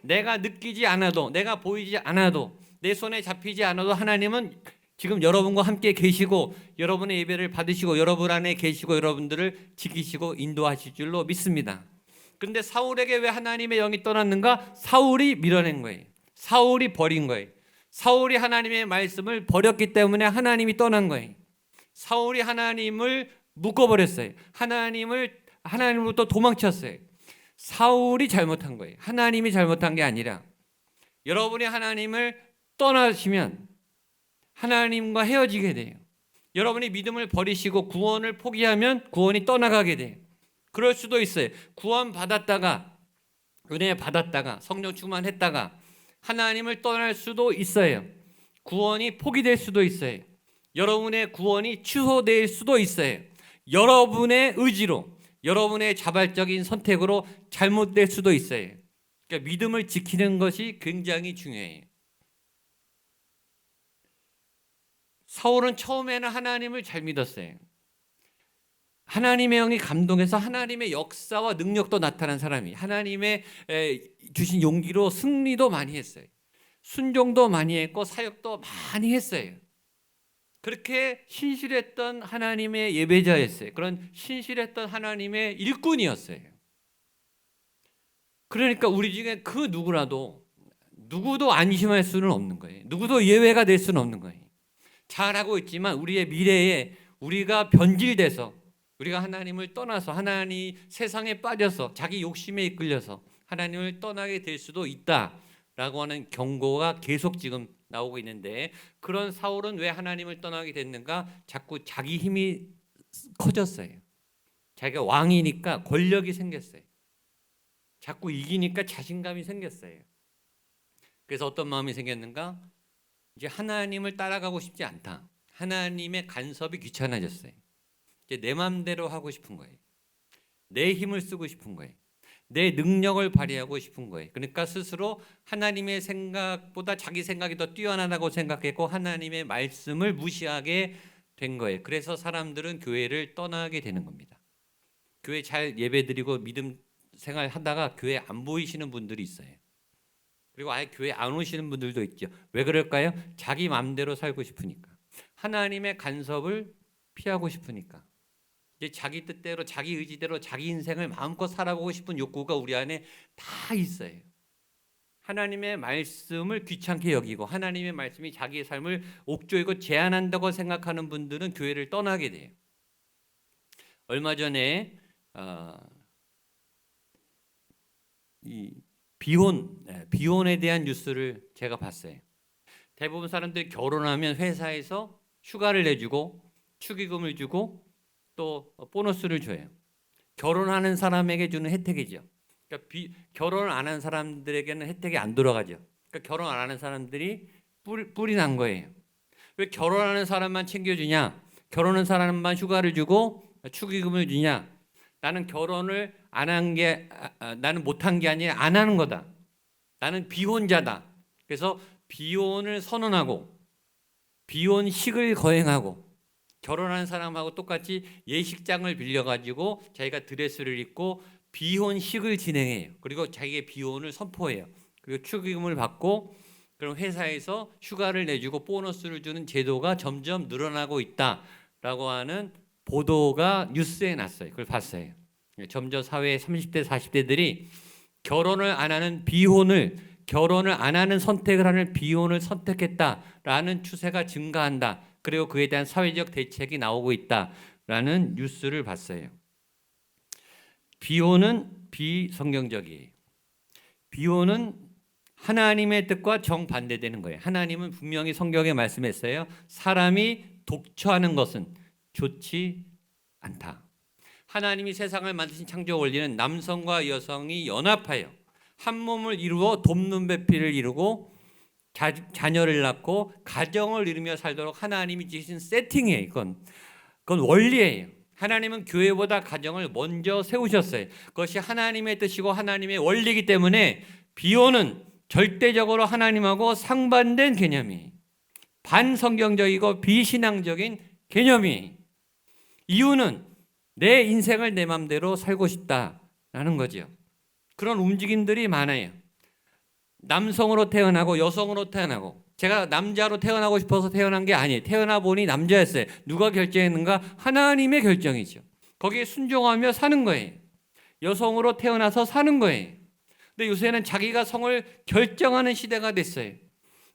내가 느끼지 않아도, 내가 보이지 않아도, 내 손에 잡히지 않아도 하나님은 지금 여러분과 함께 계시고 여러분의 예배를 받으시고 여러분 안에 계시고 여러분들을 지키시고 인도하실 줄로 믿습니다. 그런데 사울에게 왜 하나님의 영이 떠났는가? 사울이 밀어낸 거예요. 사울이 버린 거예요. 사울이 하나님의 말씀을 버렸기 때문에 하나님이 떠난 거예요. 사울이 하나님을 묶어버렸어요. 하나님으로부터 도망쳤어요. 사울이 잘못한 거예요. 하나님이 잘못한 게 아니라 여러분이 하나님을 떠나시면 하나님과 헤어지게 돼요. 여러분이 믿음을 버리시고 구원을 포기하면 구원이 떠나가게 돼요. 그럴 수도 있어요. 구원 받았다가 은혜 받았다가 성령 충만했다가 하나님을 떠날 수도 있어요. 구원이 포기될 수도 있어요. 여러분의 구원이 취소될 수도 있어요. 여러분의 의지로 여러분의 자발적인 선택으로 잘못될 수도 있어요. 그러니까 믿음을 지키는 것이 굉장히 중요해요. 사울은 처음에는 하나님을 잘 믿었어요. 하나님의 영이 감동해서 하나님의 역사와 능력도 나타난 사람이 하나님의 주신 용기로 승리도 많이 했어요. 순종도 많이 했고 사역도 많이 했어요. 그렇게 신실했던 하나님의 예배자였어요. 그런 신실했던 하나님의 일꾼이었어요. 그러니까 우리 중에 그 누구도 안심할 수는 없는 거예요. 누구도 예외가 될 수는 없는 거예요. 잘하고 있지만 우리의 미래에 우리가 변질돼서 우리가 하나님을 떠나서 하나님 세상에 빠져서 자기 욕심에 이끌려서 하나님을 떠나게 될 수도 있다라고 하는 경고가 계속 지금 나오고 있는데 그런 사울은 왜 하나님을 떠나게 됐는가? 자꾸 자기 힘이 커졌어요. 자기가 왕이니까 권력이 생겼어요. 자꾸 이기니까 자신감이 생겼어요. 그래서 어떤 마음이 생겼는가? 이제 하나님을 따라가고 싶지 않다. 하나님의 간섭이 귀찮아졌어요. 이제 내 마음대로 하고 싶은 거예요. 내 힘을 쓰고 싶은 거예요. 내 능력을 발휘하고 싶은 거예요. 그러니까 스스로 하나님의 생각보다 자기 생각이 더 뛰어나다고 생각했고 하나님의 말씀을 무시하게 된 거예요. 그래서 사람들은 교회를 떠나게 되는 겁니다. 교회 잘 예배드리고 믿음 생활 하다가 교회 안 보이시는 분들이 있어요. 그리고 아예 교회 안 오시는 분들도 있죠. 왜 그럴까요? 자기 마음대로 살고 싶으니까. 하나님의 간섭을 피하고 싶으니까. 이제 자기 뜻대로 자기 의지대로 자기 인생을 마음껏 살아보고 싶은 욕구가 우리 안에 다 있어요. 하나님의 말씀을 귀찮게 여기고 하나님의 말씀이 자기의 삶을 옥죄이고 제한한다고 생각하는 분들은 교회를 떠나게 돼요. 얼마 전에 이 비혼에 대한 뉴스를 제가 봤어요. 대부분 사람들이 결혼하면 회사에서 휴가를 내주고 축의금을 주고 또 보너스를 줘요. 결혼하는 사람에게 주는 혜택이죠. 그러니까 결혼 안 한 사람들에게는 혜택이 안 돌아가죠. 그러니까 결혼 안 하는 사람들이 뿔이 난 거예요. 왜 결혼하는 사람만 챙겨주냐? 결혼한 사람만 휴가를 주고 축의금을 주냐? 나는 결혼을 안 한 게 나는 못한 게 아니라 안 하는 거다. 나는 비혼자다. 그래서 비혼을 선언하고 비혼식을 거행하고 결혼한 사람하고 똑같이 예식장을 빌려가지고 자기가 드레스를 입고 비혼식을 진행해요. 그리고 자기의 비혼을 선포해요. 그리고 축의금을 받고 그럼 회사에서 휴가를 내주고 보너스를 주는 제도가 점점 늘어나고 있다라고 하는 보도가 뉴스에 났어요. 그걸 봤어요. 점점 사회의 30대 40대들이 결혼을 안 하는 결혼을 안 하는 선택을 하는 비혼을 선택했다라는 추세가 증가한다. 그리고 그에 대한 사회적 대책이 나오고 있다라는 뉴스를 봤어요. 비혼은 비성경적이에요. 비혼은 하나님의 뜻과 정반대되는 거예요. 하나님은 분명히 성경에 말씀했어요. 사람이 독처하는 것은 좋지 않다. 하나님이 세상을 만드신 창조 원리는 남성과 여성이 연합하여 한 몸을 이루어 돕는 배필을 이루고 자녀를 낳고 가정을 이루며 살도록 하나님이 지으신 세팅이에요. 그건 원리예요. 하나님은 교회보다 가정을 먼저 세우셨어요. 그것이 하나님의 뜻이고 하나님의 원리이기 때문에 비혼은 절대적으로 하나님하고 상반된 개념이에요. 반성경적이고 비신앙적인 개념이에요. 이유는 내 인생을 내 마음대로 살고 싶다라는 거죠. 그런 움직임들이 많아요. 남성으로 태어나고 여성으로 태어나고 제가 남자로 태어나고 싶어서 태어난 게 아니에요. 태어나 보니 남자였어요. 누가 결정했는가? 하나님의 결정이죠. 거기에 순종하며 사는 거예요. 여성으로 태어나서 사는 거예요. 근데 요새는 자기가 성을 결정하는 시대가 됐어요.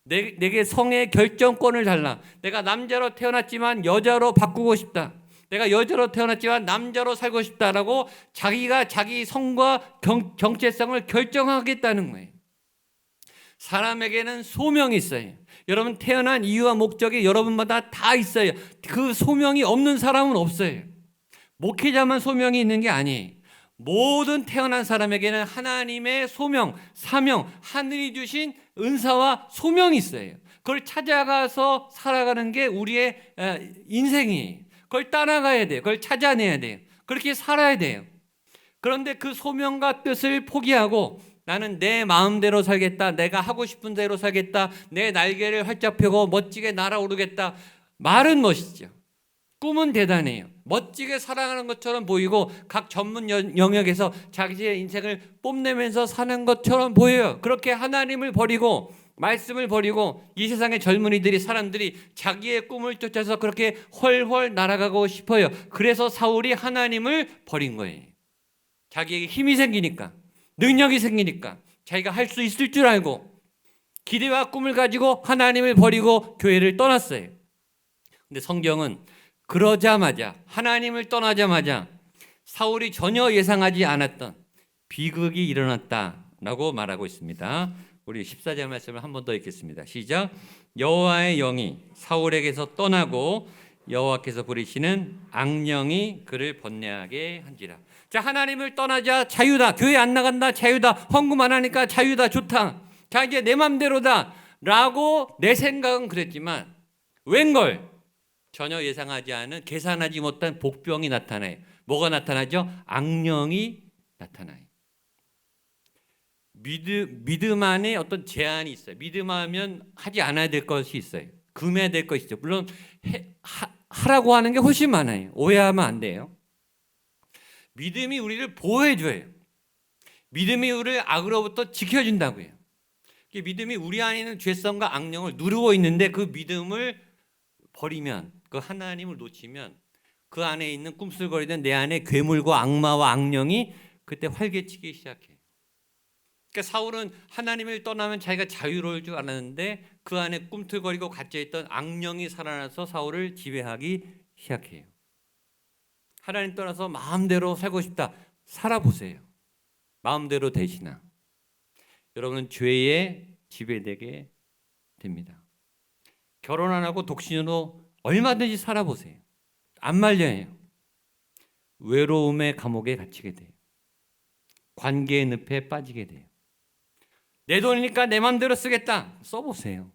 내게 성의 결정권을 달라. 내가 남자로 태어났지만 여자로 바꾸고 싶다. 내가 여자로 태어났지만 남자로 살고 싶다라고 자기가 자기 성과 정체성을 결정하겠다는 거예요. 사람에게는 소명이 있어요. 여러분 태어난 이유와 목적이 여러분마다 다 있어요. 그 소명이 없는 사람은 없어요. 목회자만 소명이 있는 게 아니에요. 모든 태어난 사람에게는 하나님의 소명, 사명, 하늘이 주신 은사와 소명이 있어요. 그걸 찾아가서 살아가는 게 우리의 인생이에요. 그걸 따라가야 돼요. 그걸 찾아내야 돼요. 그렇게 살아야 돼요. 그런데 그 소명과 뜻을 포기하고 나는 내 마음대로 살겠다. 내가 하고 싶은 대로 살겠다. 내 날개를 활짝 펴고 멋지게 날아오르겠다. 말은 멋있죠. 꿈은 대단해요. 멋지게 살아가는 것처럼 보이고 각 전문 영역에서 자기의 인생을 뽐내면서 사는 것처럼 보여요. 그렇게 하나님을 버리고 말씀을 버리고 이 세상의 젊은이들이 사람들이 자기의 꿈을 쫓아서 그렇게 훨훨 날아가고 싶어요. 그래서 사울이 하나님을 버린 거예요. 자기에게 힘이 생기니까 능력이 생기니까 자기가 할 수 있을 줄 알고 기대와 꿈을 가지고 하나님을 버리고 교회를 떠났어요. 근데 성경은 그러자마자 하나님을 떠나자마자 사울이 전혀 예상하지 않았던 비극이 일어났다라고 말하고 있습니다. 우리 14절 말씀을 한 번 더 읽겠습니다. 시작. 여호와의 영이 사울에게서 떠나고 여호와께서 부리시는 악령이 그를 번뇌하게 한지라. 자, 하나님을 떠나자 자유다. 교회 안 나간다 자유다. 헌금 안 하니까 자유다. 좋다. 자, 이제 내 맘대로다 라고 내 생각은 그랬지만 웬걸 전혀 예상하지 않은 계산하지 못한 복병이 나타나요. 뭐가 나타나죠? 악령이 나타나요. 믿음 안에 어떤 제한이 있어요. 믿음하면 하지 않아야 될 것이 있어요. 금해야 될 것이 있죠. 물론 하라고 하는 게 훨씬 많아요. 오해하면 안 돼요. 믿음이 우리를 보호해줘요. 믿음이 우리를 악으로부터 지켜준다고요. 믿음이 우리 안에 있는 죄성과 악령을 누르고 있는데 그 믿음을 버리면, 그 하나님을 놓치면 그 안에 있는 꿈틀거리던 내 안에 괴물과 악마와 악령이 그때 활개치기 시작해요. 그러니까 사울은 하나님을 떠나면 자기가 자유로울 줄 알았는데 그 안에 꿈틀거리고 갇혀있던 악령이 살아나서 사울을 지배하기 시작해요. 하나님 떠나서 마음대로 살고 싶다. 살아보세요. 마음대로 되시나? 여러분은 죄에 지배되게 됩니다. 결혼 안 하고 독신으로 얼마든지 살아보세요. 안 말려요. 외로움의 감옥에 갇히게 돼요. 관계의 늪에 빠지게 돼요. 내 돈이니까 내 마음대로 쓰겠다. 써보세요.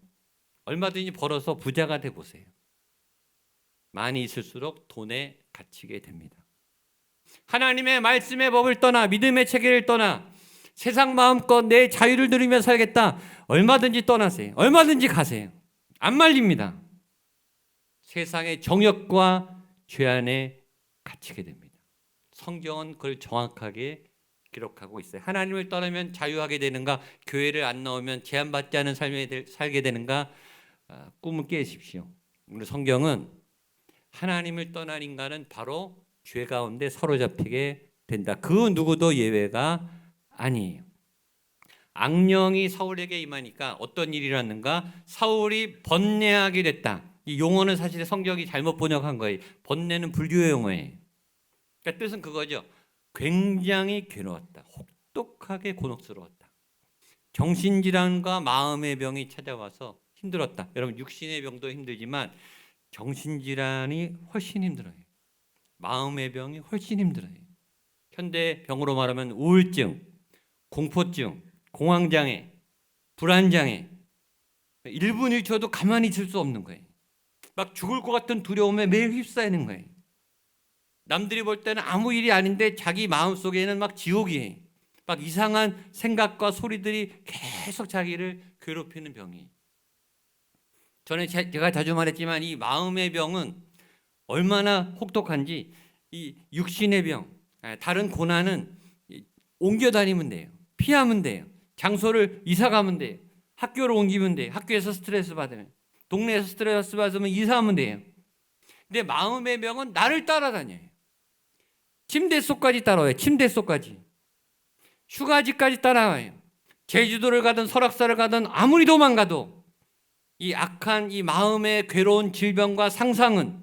얼마든지 벌어서 부자가 돼보세요. 많이 있을수록 돈에 갇히게 됩니다. 하나님의 말씀의 법을 떠나 믿음의 체계를 떠나 세상 마음껏 내 자유를 누리며 살겠다. 얼마든지 떠나세요. 얼마든지 가세요. 안 말립니다. 세상의 정욕과 죄 안에 갇히게 됩니다. 성경은 그걸 정확하게 기록하고 있어요. 하나님을 떠나면 자유하게 되는가? 교회를 안 나오면 제한받지 않은 삶을 살게 되는가? 꿈을 깨십시오. 오늘 성경은 하나님을 떠난 인간은 바로 죄 가운데 사로잡히게 된다. 그 누구도 예외가 아니에요. 악령이 사울에게 임하니까 어떤 일이 일어났는가? 사울이 번뇌하게 됐다. 이 용어는 사실 성경이 잘못 번역한 거예요. 번뇌는 불교의 용어예요. 그러니까 뜻은 그거죠. 굉장히 괴로웠다. 혹독하게 곤혹스러웠다. 정신질환과 마음의 병이 찾아와서 힘들었다. 여러분 육신의 병도 힘들지만 정신질환이 훨씬 힘들어요. 마음의 병이 훨씬 힘들어요. 현대 병으로 말하면 우울증, 공포증, 공황장애, 불안장애, 1분 1초도 가만히 있을 수 없는 거예요. 막 죽을 것 같은 두려움에 매일 휩싸이는 거예요. 남들이 볼 때는 아무 일이 아닌데 자기 마음속에는 막 지옥이에요. 막 이상한 생각과 소리들이 계속 자기를 괴롭히는 병이에요. 저는 제가 자주 말했지만 이 마음의 병은 얼마나 혹독한지 이 육신의 병, 다른 고난은 옮겨 다니면 돼요. 피하면 돼요. 장소를 이사 가면 돼요. 학교를 옮기면 돼요. 학교에서 스트레스 받으면, 동네에서 스트레스 받으면 이사하면 돼요. 근데 마음의 병은 나를 따라다녀요. 침대 속까지 따라와요. 침대 속까지. 휴가지까지 따라와요. 제주도를 가든 설악산을 가든 아무리 도망가도 이 악한 이 마음의 괴로운 질병과 상상은,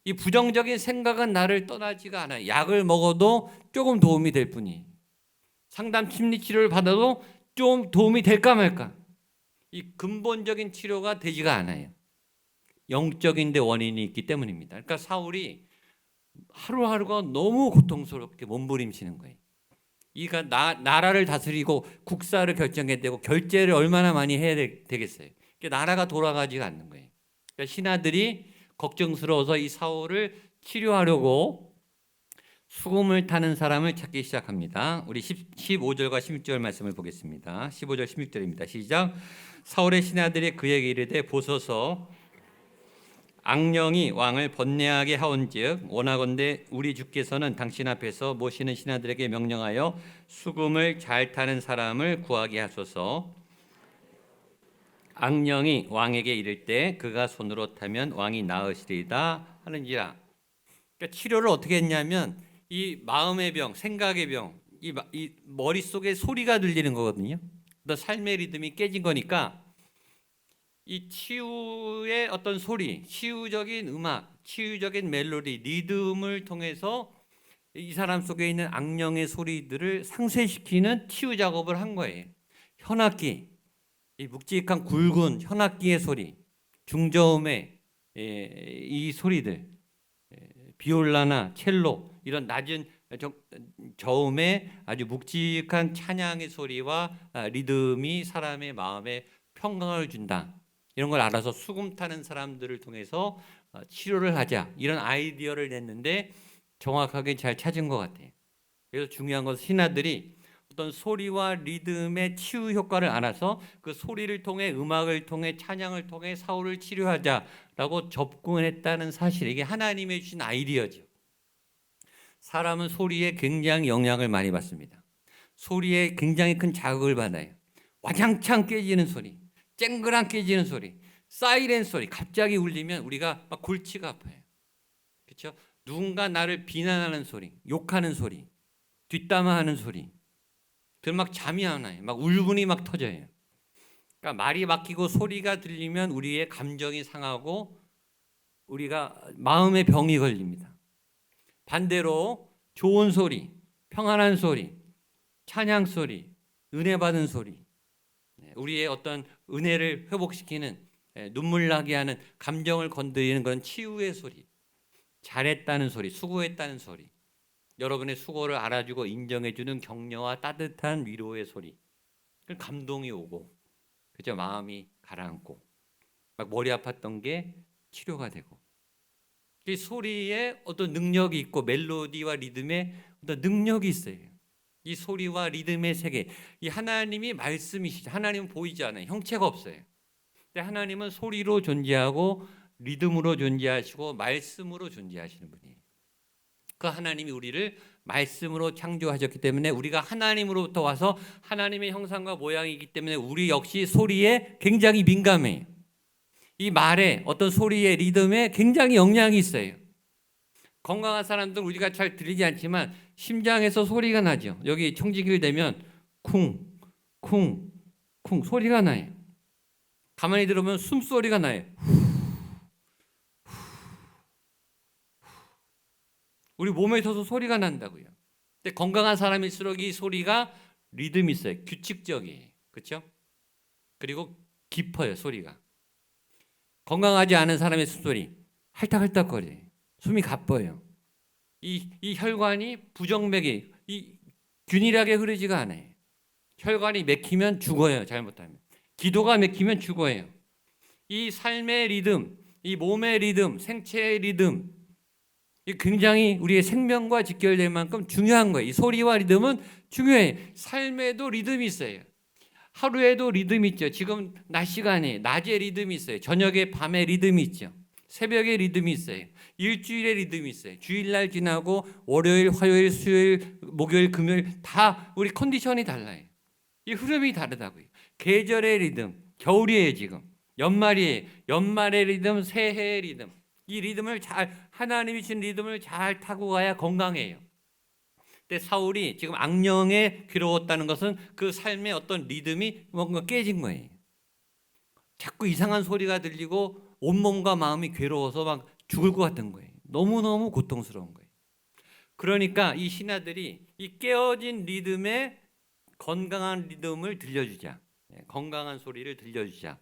이 부정적인 생각은 나를 떠나지가 않아요. 약을 먹어도 조금 도움이 될 뿐이에요. 상담 심리 치료를 받아도 좀 도움이 될까 말까. 이 근본적인 치료가 되지가 않아요. 영적인 데 원인이 있기 때문입니다. 그러니까 사울이 하루하루가 너무 고통스럽게 몸부림치는 거예요. 이가 나라를 다스리고 국사를 결정해야 되고 결제를 얼마나 많이 해야 되겠어요. 그러니까 나라가 돌아가지가 않는 거예요. 그러니까 신하들이 걱정스러워서 이 사울을 치료하려고 수금을 타는 사람을 찾기 시작합니다. 우리 15절과 16절 말씀을 보겠습니다. 15절 16절입니다. 시작. 사울의 신하들이 그에게 이르되 보소서 악령이 왕을 번뇌하게 하온즉 원하건대 우리 주께서는 당신 앞에서 모시는 신하들에게 명령하여 수금을 잘 타는 사람을 구하게 하소서. 악령이 왕에게 이를 때 그가 손으로 타면 왕이 나으시리이다 하는지라. 그러니까 치료를 어떻게 했냐면 이 마음의 병, 생각의 병, 이 머릿속에 소리가 들리는 거거든요. 또 삶의 리듬이 깨진 거니까 이 치유의 어떤 소리, 치유적인 음악, 치유적인 멜로디, 리듬을 통해서 이 사람 속에 있는 악령의 소리들을 상쇄시키는 치유 작업을 한 거예요. 현악기, 이 묵직한 굵은 현악기의 소리, 중저음의 이 소리들, 비올라나 첼로 이런 낮은 저음의 아주 묵직한 찬양의 소리와 리듬이 사람의 마음에 평강을 준다. 이런 걸 알아서 수금 타는 사람들을 통해서 치료를 하자. 이런 아이디어를 냈는데 정확하게 잘 찾은 것 같아요. 그래서 중요한 것은 신하들이 어떤 소리와 리듬의 치유 효과를 알아서 그 소리를 통해 음악을 통해 찬양을 통해 사울을 치료하자라고 접근했다는 사실. 이게 하나님의 주신 아이디어죠. 사람은 소리에 굉장히 영향을 많이 받습니다. 소리에 굉장히 큰 자극을 받아요. 와장창 깨지는 소리, 쨍그랑 깨지는 소리, 사이렌 소리 갑자기 울리면 우리가 막 골치가 아파요. 그렇죠? 누군가 나를 비난하는 소리, 욕하는 소리, 뒷담화하는 소리, 그럼 막 잠이 안 와요. 막 울분이 막 터져요. 그러니까 말이 막히고 소리가 들리면 우리의 감정이 상하고 우리가 마음의 병이 걸립니다. 반대로 좋은 소리, 평안한 소리, 찬양 소리, 은혜 받은 소리, 우리의 어떤 은혜를 회복시키는, 눈물 나게 하는, 감정을 건드리는 그런 치유의 소리, 잘했다는 소리, 수고했다는 소리, 여러분의 수고를 알아주고 인정해주는 격려와 따뜻한 위로의 소리, 감동이 오고, 그죠? 마음이 가라앉고, 막 머리 아팠던 게 치료가 되고, 이 소리에 어떤 능력이 있고 멜로디와 리듬에 어떤 능력이 있어요. 이 소리와 리듬의 세계, 이 하나님이 말씀이시죠. 하나님은 보이지 않아요. 형체가 없어요. 근데 하나님은 소리로 존재하고 리듬으로 존재하시고 말씀으로 존재하시는 분이에요. 그 하나님이 우리를 말씀으로 창조하셨기 때문에 우리가 하나님으로부터 와서 하나님의 형상과 모양이기 때문에 우리 역시 소리에 굉장히 민감해요. 이 말에 어떤 소리의 리듬에 굉장히 영향이 있어요. 건강한 사람들 우리가 잘 들리지 않지만 심장에서 소리가 나죠. 여기 청지기를 대면 쿵, 쿵, 쿵 소리가 나요. 가만히 들으면 숨소리가 나요. 우리 몸에 있어서 소리가 난다고요. 근데 건강한 사람일수록 이 소리가 리듬이 있어요. 규칙적이에요. 그렇죠? 그리고 깊어요, 소리가. 건강하지 않은 사람의 숨소리 할딱할딱거려요. 숨이 가빠요. 이 혈관이 부정맥이 균일하게 흐르지가 않아요. 혈관이 막히면 죽어요. 잘못하면. 기도가 막히면 죽어요. 이 삶의 리듬, 이 몸의 리듬, 생체의 리듬, 이 굉장히 우리의 생명과 직결될 만큼 중요한 거예요. 이 소리와 리듬은 중요해요. 삶에도 리듬이 있어요. 하루에도 리듬이 있죠. 지금 낮 시간에 낮에 리듬이 있어요. 저녁에 밤에 리듬이 있죠. 새벽에 리듬이 있어요. 일주일에 리듬이 있어요. 주일날 지나고 월요일, 화요일, 수요일, 목요일, 금요일 다 우리 컨디션이 달라요. 이 흐름이 다르다고요. 계절의 리듬, 겨울이에요 지금. 연말이에요. 연말의 리듬, 새해의 리듬. 이 리듬을 하나님이 주신 리듬을 잘 타고 가야 건강해요. 근데 사울이 지금 악령에 괴로웠다는 것은 그 삶의 어떤 리듬이 뭔가 깨진 거예요. 자꾸 이상한 소리가 들리고 온몸과 마음이 괴로워서 막 죽을 것 같은 거예요. 너무너무 고통스러운 거예요. 그러니까 이 신하들이 이 깨어진 리듬에 건강한 리듬을 들려주자. 건강한 소리를 들려주자.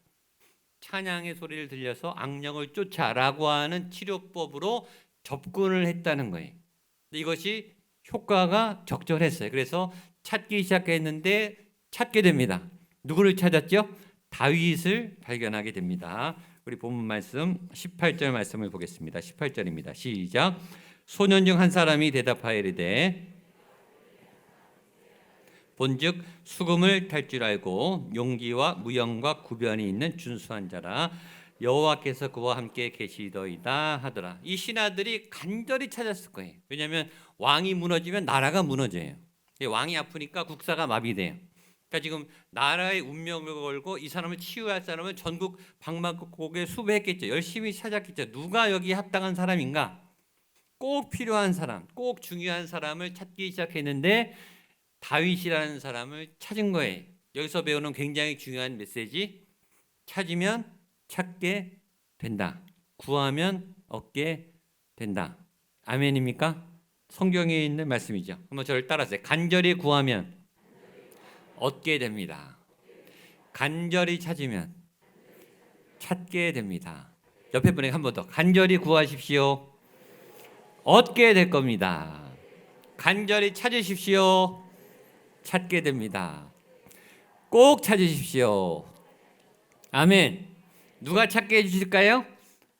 찬양의 소리를 들려서 악령을 쫓아라고 하는 치료법으로 접근을 했다는 거예요. 이것이 효과가 적절했어요. 그래서 찾기 시작했는데 찾게 됩니다. 누구를 찾았죠? 다윗을 발견하게 됩니다. 우리 본문 말씀 18절 말씀을 보겠습니다. 18절입니다. 시작. 소년 중 한 사람이 대답하여 이르되 본즉 수금을 탈 줄 알고 용기와 무영과 구변이 있는 준수한 자라 여호와께서 그와 함께 계시더이다 하더라. 이 신하들이 간절히 찾았을 거예요. 왜냐하면 왕이 무너지면 나라가 무너져요. 왕이 아프니까 국사가 마비돼요. 그러니까 지금 나라의 운명을 걸고 이 사람을 치유할 사람은 전국 방방곡곡에 수배했겠죠. 열심히 찾았겠죠. 누가 여기에 합당한 사람인가? 꼭 필요한 사람, 꼭 중요한 사람을 찾기 시작했는데 다윗이라는 사람을 찾은 거예요. 여기서 배우는 굉장히 중요한 메시지. 찾으면 찾게 된다. 구하면 얻게 된다. 아멘입니까? 성경에 있는 말씀이죠. 한번 저를 따라하세요. 간절히 구하면 얻게 됩니다. 간절히 찾으면 찾게 됩니다. 옆에 분에게 한 번 더. 간절히 구하십시오. 얻게 될 겁니다. 간절히 찾으십시오. 찾게 됩니다. 꼭 찾으십시오. 아멘. 누가 찾게 해주실까요?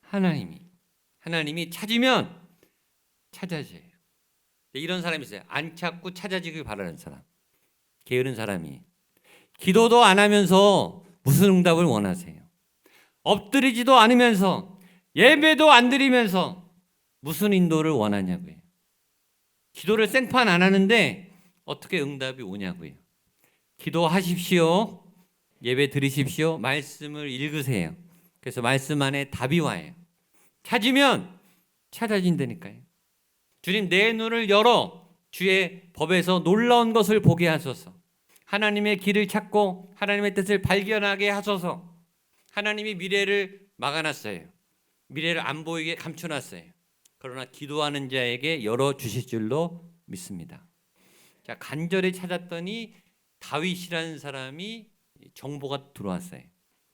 하나님이 찾으면 찾아져요. 이런 사람이 있어요. 안 찾고 찾아지길 바라는 사람. 게으른 사람이. 기도도 안 하면서 무슨 응답을 원하세요? 엎드리지도 않으면서 예배도 안 드리면서 무슨 인도를 원하냐고요. 기도를 생판 안 하는데 어떻게 응답이 오냐고요. 기도하십시오. 예배 드리십시오. 말씀을 읽으세요. 그래서 말씀 안에 답이 와요. 찾으면 찾아진다니까요. 주님, 내 눈을 열어 주의 법에서 놀라운 것을 보게 하소서. 하나님의 길을 찾고 하나님의 뜻을 발견하게 하소서. 하나님이 미래를 막아놨어요. 미래를 안 보이게 감춰놨어요. 그러나 기도하는 자에게 열어주실 줄로 믿습니다. 자, 간절히 찾았더니 다윗이라는 사람이 정보가 들어왔어요.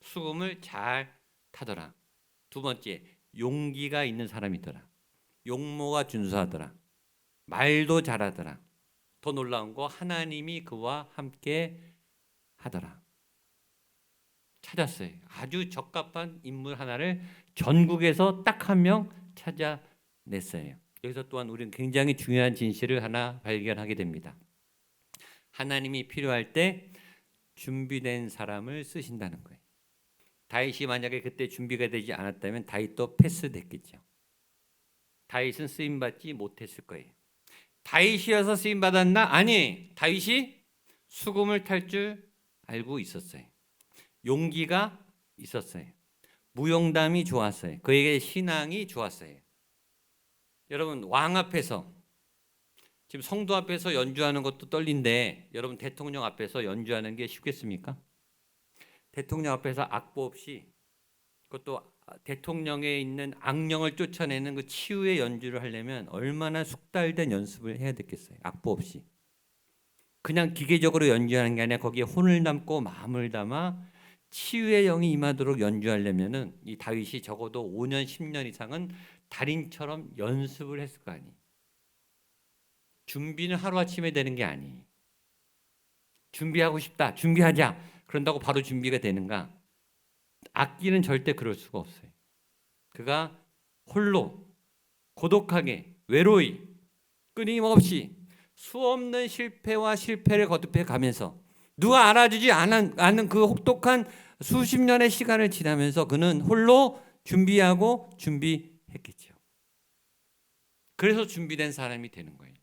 수금을 잘 타더라. 두 번째, 용기가 있는 사람이더라. 용모가 준수하더라. 말도 잘하더라. 더 놀라운 거, 하나님이 그와 함께 하더라. 찾았어요. 아주 적합한 인물 하나를 전국에서 딱 한 명 찾아냈어요. 여기서 또한 우리는 굉장히 중요한 진실을 하나 발견하게 됩니다. 하나님이 필요할 때 준비된 사람을 쓰신다는 거예요. 다윗이 만약에 그때 준비가 되지 않았다면 다윗도 패스됐겠죠. 다윗은 쓰임받지 못했을 거예요. 다윗이어서 쓰임받았나? 아니, 다윗이 수금을 탈 줄 알고 있었어요. 용기가 있었어요. 무용담이 좋았어요. 그에게 신앙이 좋았어요. 여러분, 왕 앞에서, 지금 성도 앞에서 연주하는 것도 떨린데 여러분, 대통령 앞에서 연주하는 게 쉽겠습니까? 대통령 앞에서 악보 없이, 그것도 대통령에 있는 악령을 쫓아내는 그 치유의 연주를 하려면 얼마나 숙달된 연습을 해야 됐겠어요. 악보 없이. 그냥 기계적으로 연주하는 게 아니라 거기에 혼을 담고 마음을 담아 치유의 영이 임하도록 연주하려면은 이 다윗이 적어도 5년 10년 이상은 달인처럼 연습을 했을 거 아니. 준비는 하루아침에 되는 게 아니. 준비하고 싶다. 준비하자. 그런다고 바로 준비가 되는가? 악기는 절대 그럴 수가 없어요. 그가 홀로 고독하게 외로이 끊임없이 수없는 실패와 실패를 거듭해 가면서 누가 알아주지 않은 그 혹독한 수십 년의 시간을 지나면서 그는 홀로 준비하고 준비했겠죠. 그래서 준비된 사람이 되는 거예요.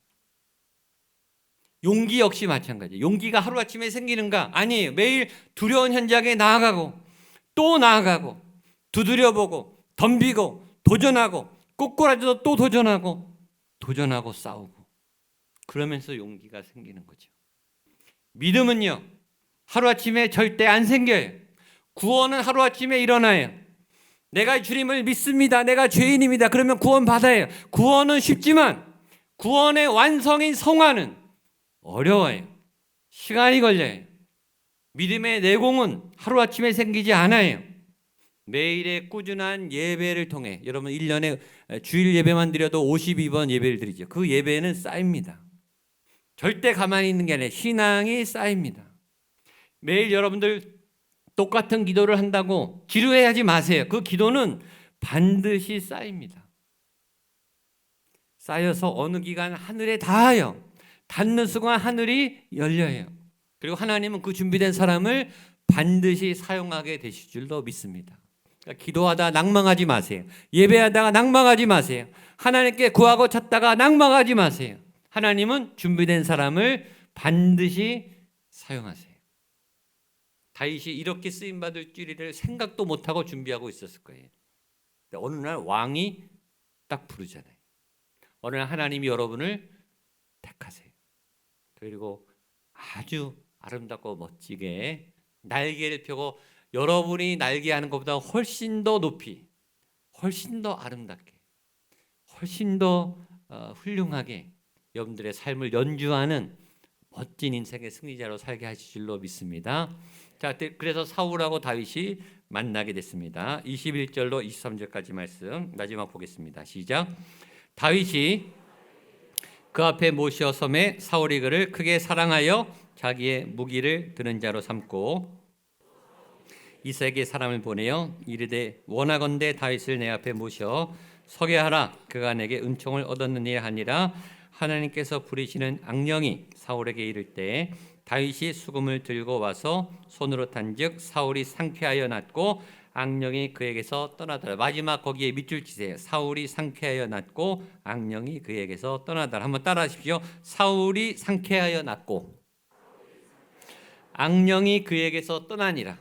용기 역시 마찬가지예요. 용기가 하루아침에 생기는가? 아니에요. 매일 두려운 현장에 나아가고 또 나아가고 두드려보고 덤비고 도전하고 꼬꾸라져도 또 도전하고 싸우고 그러면서 용기가 생기는 거죠. 믿음은요, 하루아침에 절대 안 생겨요. 구원은 하루아침에 일어나요. 내가 주님을 믿습니다. 내가 죄인입니다. 그러면 구원 받아요. 구원은 쉽지만 구원의 완성인 성화는 어려워요. 시간이 걸려요. 믿음의 내공은 하루아침에 생기지 않아요. 매일의 꾸준한 예배를 통해, 여러분 1년에 주일 예배만 드려도 52번 예배를 드리죠. 그 예배는 쌓입니다. 절대 가만히 있는 게 아니라 신앙이 쌓입니다. 매일 여러분들 똑같은 기도를 한다고 지루해하지 마세요. 그 기도는 반드시 쌓입니다. 쌓여서 어느 기간 하늘에 닿아요. 닿는 순간 하늘이 열려요. 그리고 하나님은 그 준비된 사람을 반드시 사용하게 되실 줄로 믿습니다. 그러니까 기도하다 낭망하지 마세요. 예배하다가 낭망하지 마세요. 하나님께 구하고 찾다가 낭망하지 마세요. 하나님은 준비된 사람을 반드시 사용하세요. 다윗이 이렇게 쓰임받을 줄을 생각도 못하고 준비하고 있었을 거예요. 어느 날 왕이 딱 부르잖아요. 어느 날 하나님이 여러분을 택하세요. 그리고 아주 아름답고 멋지게 날개를 펴고 여러분이 날개하는 것보다 훨씬 더 높이, 훨씬 더 아름답게, 훨씬 더 훌륭하게 여러분들의 삶을 연주하는 멋진 인생의 승리자로 살게 하실 줄로 믿습니다. 자, 그래서 사울하고 다윗이 만나게 됐습니다. 21절로 23절까지 말씀 마지막 보겠습니다. 시작. 다윗이 그 앞에 모시어 섬에 사울이 그를 크게 사랑하여 자기의 무기를 드는 자로 삼고 이색의 사람을 보내어 이르되 원하건대 다윗을 내 앞에 모셔 서게 하라. 그가 내게 은총을 얻었느니 하니라. 하나님께서 부리시는 악령이 사울에게 이를 때 다윗이 수금을 들고 와서 손으로 탄즉 사울이 상쾌하여 낫고 악령이 그에게서 떠나더라. 마지막 거기에 밑줄 치세요. 사울이 상쾌하여 낫고 악령이 그에게서 떠나더라. 한번 따라하십시오. 사울이 상쾌하여 낫고 악령이 그에게서 떠나니라.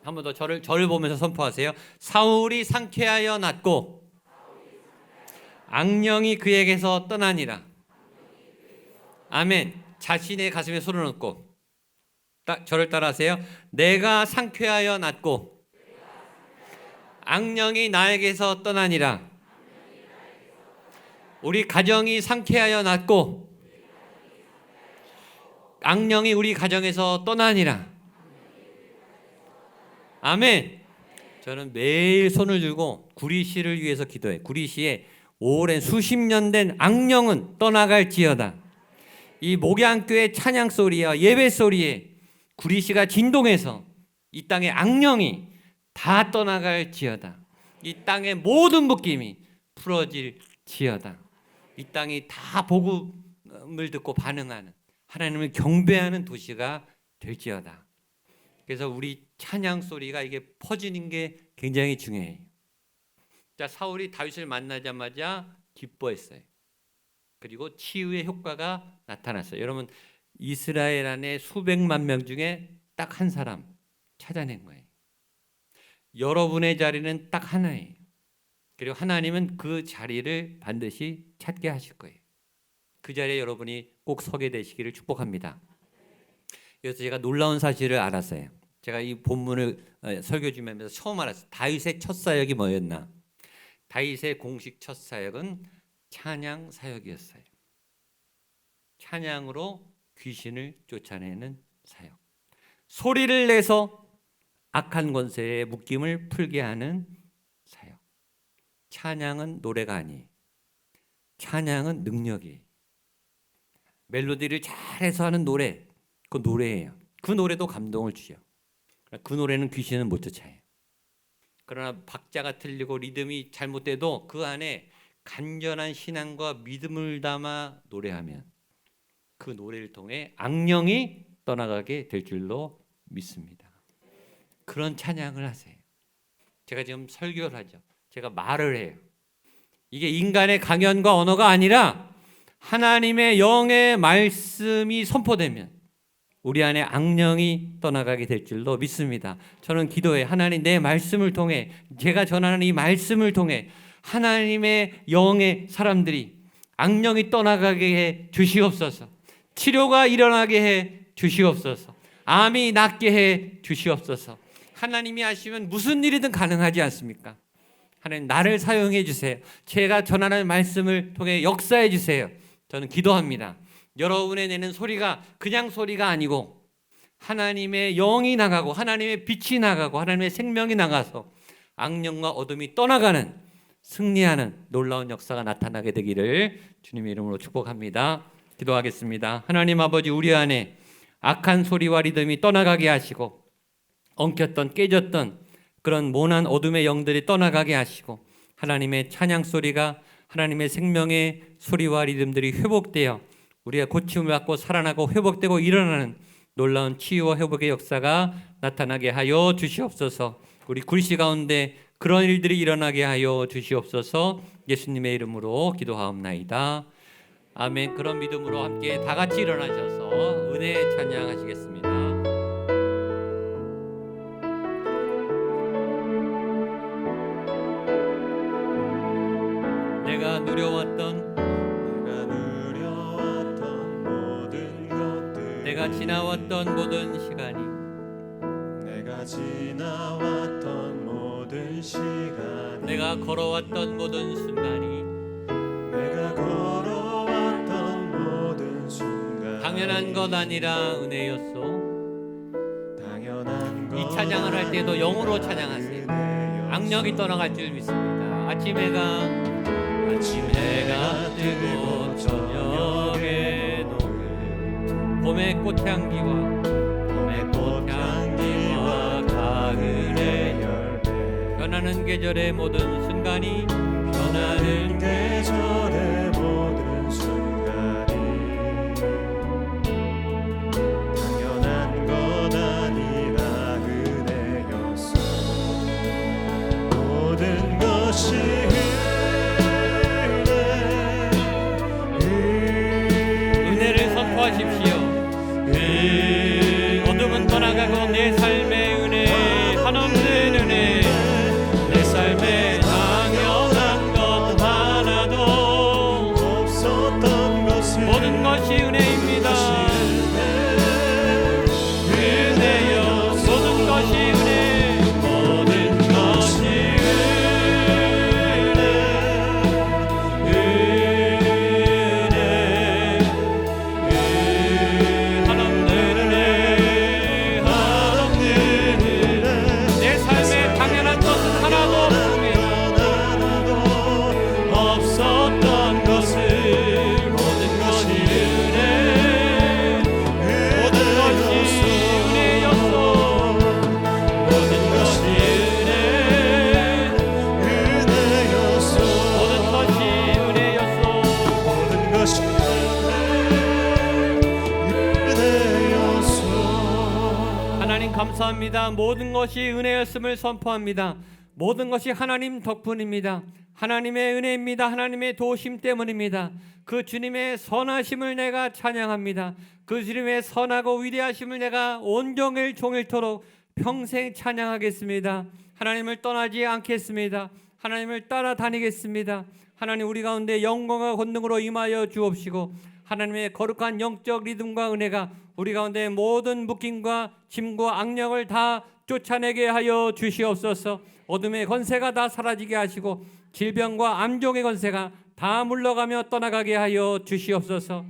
한 번 더 저를 보면서 선포하세요. 사울이 상쾌하여 낫고 악령이 그에게서 떠나니라. 아멘. 자신의 가슴에 손을 얹고 저를 따라하세요. 내가 상쾌하여 낫고 악령이 나에게서 떠나니라. 우리 가정이 상쾌하여 낫고 악령이 우리 가정에서 떠나니라. 아멘. 저는 매일 손을 들고 구리시를 위해서 기도해. 구리시에 오랜 수십 년 된 악령은 떠나갈지어다. 이 목양교회 찬양 소리와 예배 소리에 구리시가 진동해서 이 땅의 악령이 다 떠나갈지어다. 이 땅의 모든 묶임이 풀어질지어다. 이 땅이 다 복음을 듣고 반응하는, 하나님을 경배하는 도시가 될지어다. 그래서 우리 찬양 소리가 이게 퍼지는 게 굉장히 중요해요. 자, 사울이 다윗을 만나자마자 기뻐했어요. 그리고 치유의 효과가 나타났어요. 여러분, 이스라엘 안에 수백만 명 중에 딱 한 사람 찾아낸 거예요. 여러분의 자리는 딱 하나예요. 그리고 하나님은 그 자리를 반드시 찾게 하실 거예요. 그 자리에 여러분이 꼭 서게 되시기를 축복합니다. 그래서 제가 놀라운 사실을 알았어요. 제가 이 본문을 설교 준비하면서 처음 알았어요. 다윗의 첫 사역이 뭐였나? 다윗의 공식 첫 사역은 찬양 사역이었어요. 찬양으로 귀신을 쫓아내는 사역. 소리를 내서 악한 권세의 묶임을 풀게 하는 사역. 찬양은 노래가 아니에요. 찬양은 능력이에요. 멜로디를 잘해서 하는 노래, 그 노래예요. 그 노래도 감동을 주죠. 그 노래는 귀신은 못 쫓아요. 그러나 박자가 틀리고 리듬이 잘못돼도 그 안에 간절한 신앙과 믿음을 담아 노래하면 그 노래를 통해 악령이 떠나가게 될 줄로 믿습니다. 그런 찬양을 하세요. 제가 지금 설교를 하죠. 제가 말을 해요. 이게 인간의 강연과 언어가 아니라 하나님의 영의 말씀이 선포되면 우리 안에 악령이 떠나가게 될 줄로 믿습니다. 저는 기도해. 하나님, 내 말씀을 통해, 제가 전하는 이 말씀을 통해 하나님의 영의 사람들이 악령이 떠나가게 해 주시옵소서. 치료가 일어나게 해 주시옵소서. 암이 낫게 해 주시옵소서. 하나님이 하시면 무슨 일이든 가능하지 않습니까? 하나님, 나를 사용해 주세요. 제가 전하는 말씀을 통해 역사해 주세요. 저는 기도합니다. 여러분의 내는 소리가 그냥 소리가 아니고 하나님의 영이 나가고 하나님의 빛이 나가고 하나님의 생명이 나가서 악령과 어둠이 떠나가는, 승리하는 놀라운 역사가 나타나게 되기를 주님의 이름으로 축복합니다. 기도하겠습니다. 하나님 아버지, 우리 안에 악한 소리와 리듬이 떠나가게 하시고 엉켰던, 깨졌던 그런 모난 어둠의 영들이 떠나가게 하시고 하나님의 찬양 소리가, 하나님의 생명의 소리와 리듬들이 회복되어 우리가 고침을 받고 살아나고 회복되고 일어나는 놀라운 치유와 회복의 역사가 나타나게 하여 주시옵소서. 우리 구리시 가운데 그런 일들이 일어나게 하여 주시옵소서. 예수님의 이름으로 기도하옵나이다. 아멘. 그런 믿음으로 함께 다 같이 일어나셔서 은혜 찬양하시겠습니다. 내가 누려왔던 모든 것들, 내가 지나왔던 모든 시간이, 내가 지나왔던 모든 시간, 내가 걸어왔던 모든 순간이, 내가 걸어왔던 모든 순간 당연한 것 아니라 은혜였소. 당연한 것 이 찬양을 할 때도 영으로 찬양하세요. 악령이 떠나갈 줄 믿습니다. 아침 해가 뜨고 저녁에 녹을 봄의 꽃향기와 가을의 열매, 변하는 계절의 모든 순간이, 변하는 계절의 모든 순간이 당연한 것 아니라 은혜였어. 인도하십시오. 어둠은 떠나가고 내 삶의 은혜, 한없는 은혜, 내 삶에 당연한 것 하나도 없었던 것을 모든 것이 은혜입니다. 은혜여, 모든 것이 은혜, 모든 것이 한없는 은혜, 한없는 은혜, 내 삶에 당연한 것은 하나도 없었던 것을 모든 것이 은혜, 모든 것이 은혜였소, 모든 것이 은혜, 은혜였소. 모든 것이 은혜였소. 모든 것이 은혜였소. 하나님 감사합니다. 모든 것이 은혜였음을 선포합니다. 모든 것이 하나님 덕분입니다. 하나님의 은혜입니다. 하나님의 도우심 때문입니다. 그 주님의 선하심을 내가 찬양합니다. 그 주님의 선하고 위대하심을 내가 온종일 종일토록 평생 찬양하겠습니다. 하나님을 떠나지 않겠습니다. 하나님을 따라다니겠습니다. 하나님, 우리 가운데 영광과 권능으로 임하여 주옵시고, 하나님의 거룩한 영적 리듬과 은혜가 우리 가운데 모든 묶임과 짐과 악령을 다 쫓아내게 하여 주시옵소서. 어둠의 권세가 다 사라지게 하시고 질병과 암종의 권세가 다 물러가며 떠나가게 하여 주시옵소서.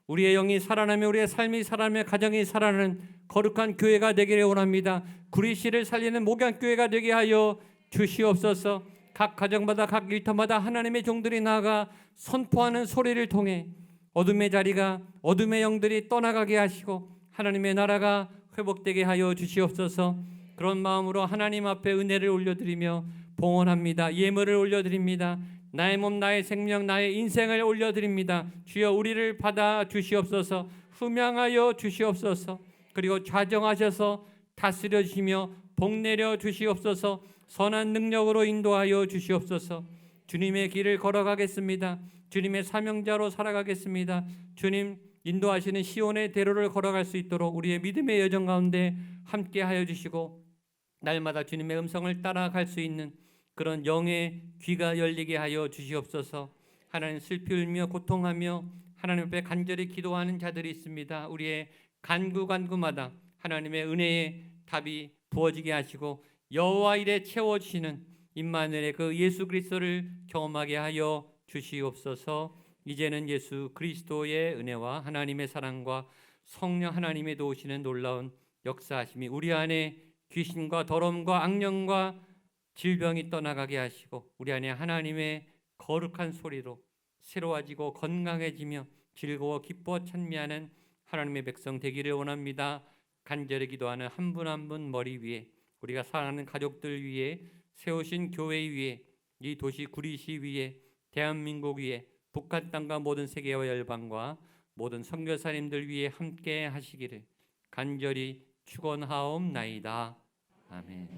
우리의 영이 살아나며 우리의 삶이 살아나며 가정이 살아나는 거룩한 교회가 되기를 원합니다. 구리시를 살리는 목양교회가 되게 하여 주시옵소서. 각 가정마다 각 일터마다 하나님의 종들이 나아가 선포하는 소리를 통해 어둠의 자리가, 어둠의 영들이 떠나가게 하시고 하나님의 나라가 회복되게 하여 주시옵소서. 그런 마음으로 하나님 앞에 은혜를 올려드리며 봉헌합니다. 예물을 올려드립니다. 나의 몸, 나의 생명, 나의 인생을 올려드립니다. 주여, 우리를 받아 주시옵소서. 흠양하여 주시옵소서. 그리고 좌정하셔서 다스려 주시며 복내려 주시옵소서. 선한 능력으로 인도하여 주시옵소서. 주님의 길을 걸어가겠습니다. 주님의 사명자로 살아가겠습니다. 주님 인도하시는 시온의 대로를 걸어갈 수 있도록 우리의 믿음의 여정 가운데 함께하여 주시고, 날마다 주님의 음성을 따라갈 수 있는 그런 영의 귀가 열리게 하여 주시옵소서. 하나님, 슬피 울며 고통하며 하나님 앞에 간절히 기도하는 자들이 있습니다. 우리의 간구마다 하나님의 은혜의 답이 부어지게 하시고 여호와 일에 채워주시는 임마누엘의 그 예수 그리스도를 경험하게 하여 주시옵소서. 이제는 예수 그리스도의 은혜와 하나님의 사랑과 성령 하나님의 도우시는 놀라운 역사하심이 우리 안에 귀신과 더러움과 악령과 질병이 떠나가게 하시고 우리 안에 하나님의 거룩한 소리로 새로워지고 건강해지며 즐거워 기뻐 찬미하는 하나님의 백성 되기를 원합니다. 간절히 기도하는 한 분 한 분 머리 위에, 우리가 사랑하는 가족들 위에, 세우신 교회 위에, 이 도시 구리시 위에, 대한민국 위에, 북한 땅과 모든 세계와 열방과 모든 선교사님들 위에 함께 하시기를 간절히 축원하옵나이다. 아멘.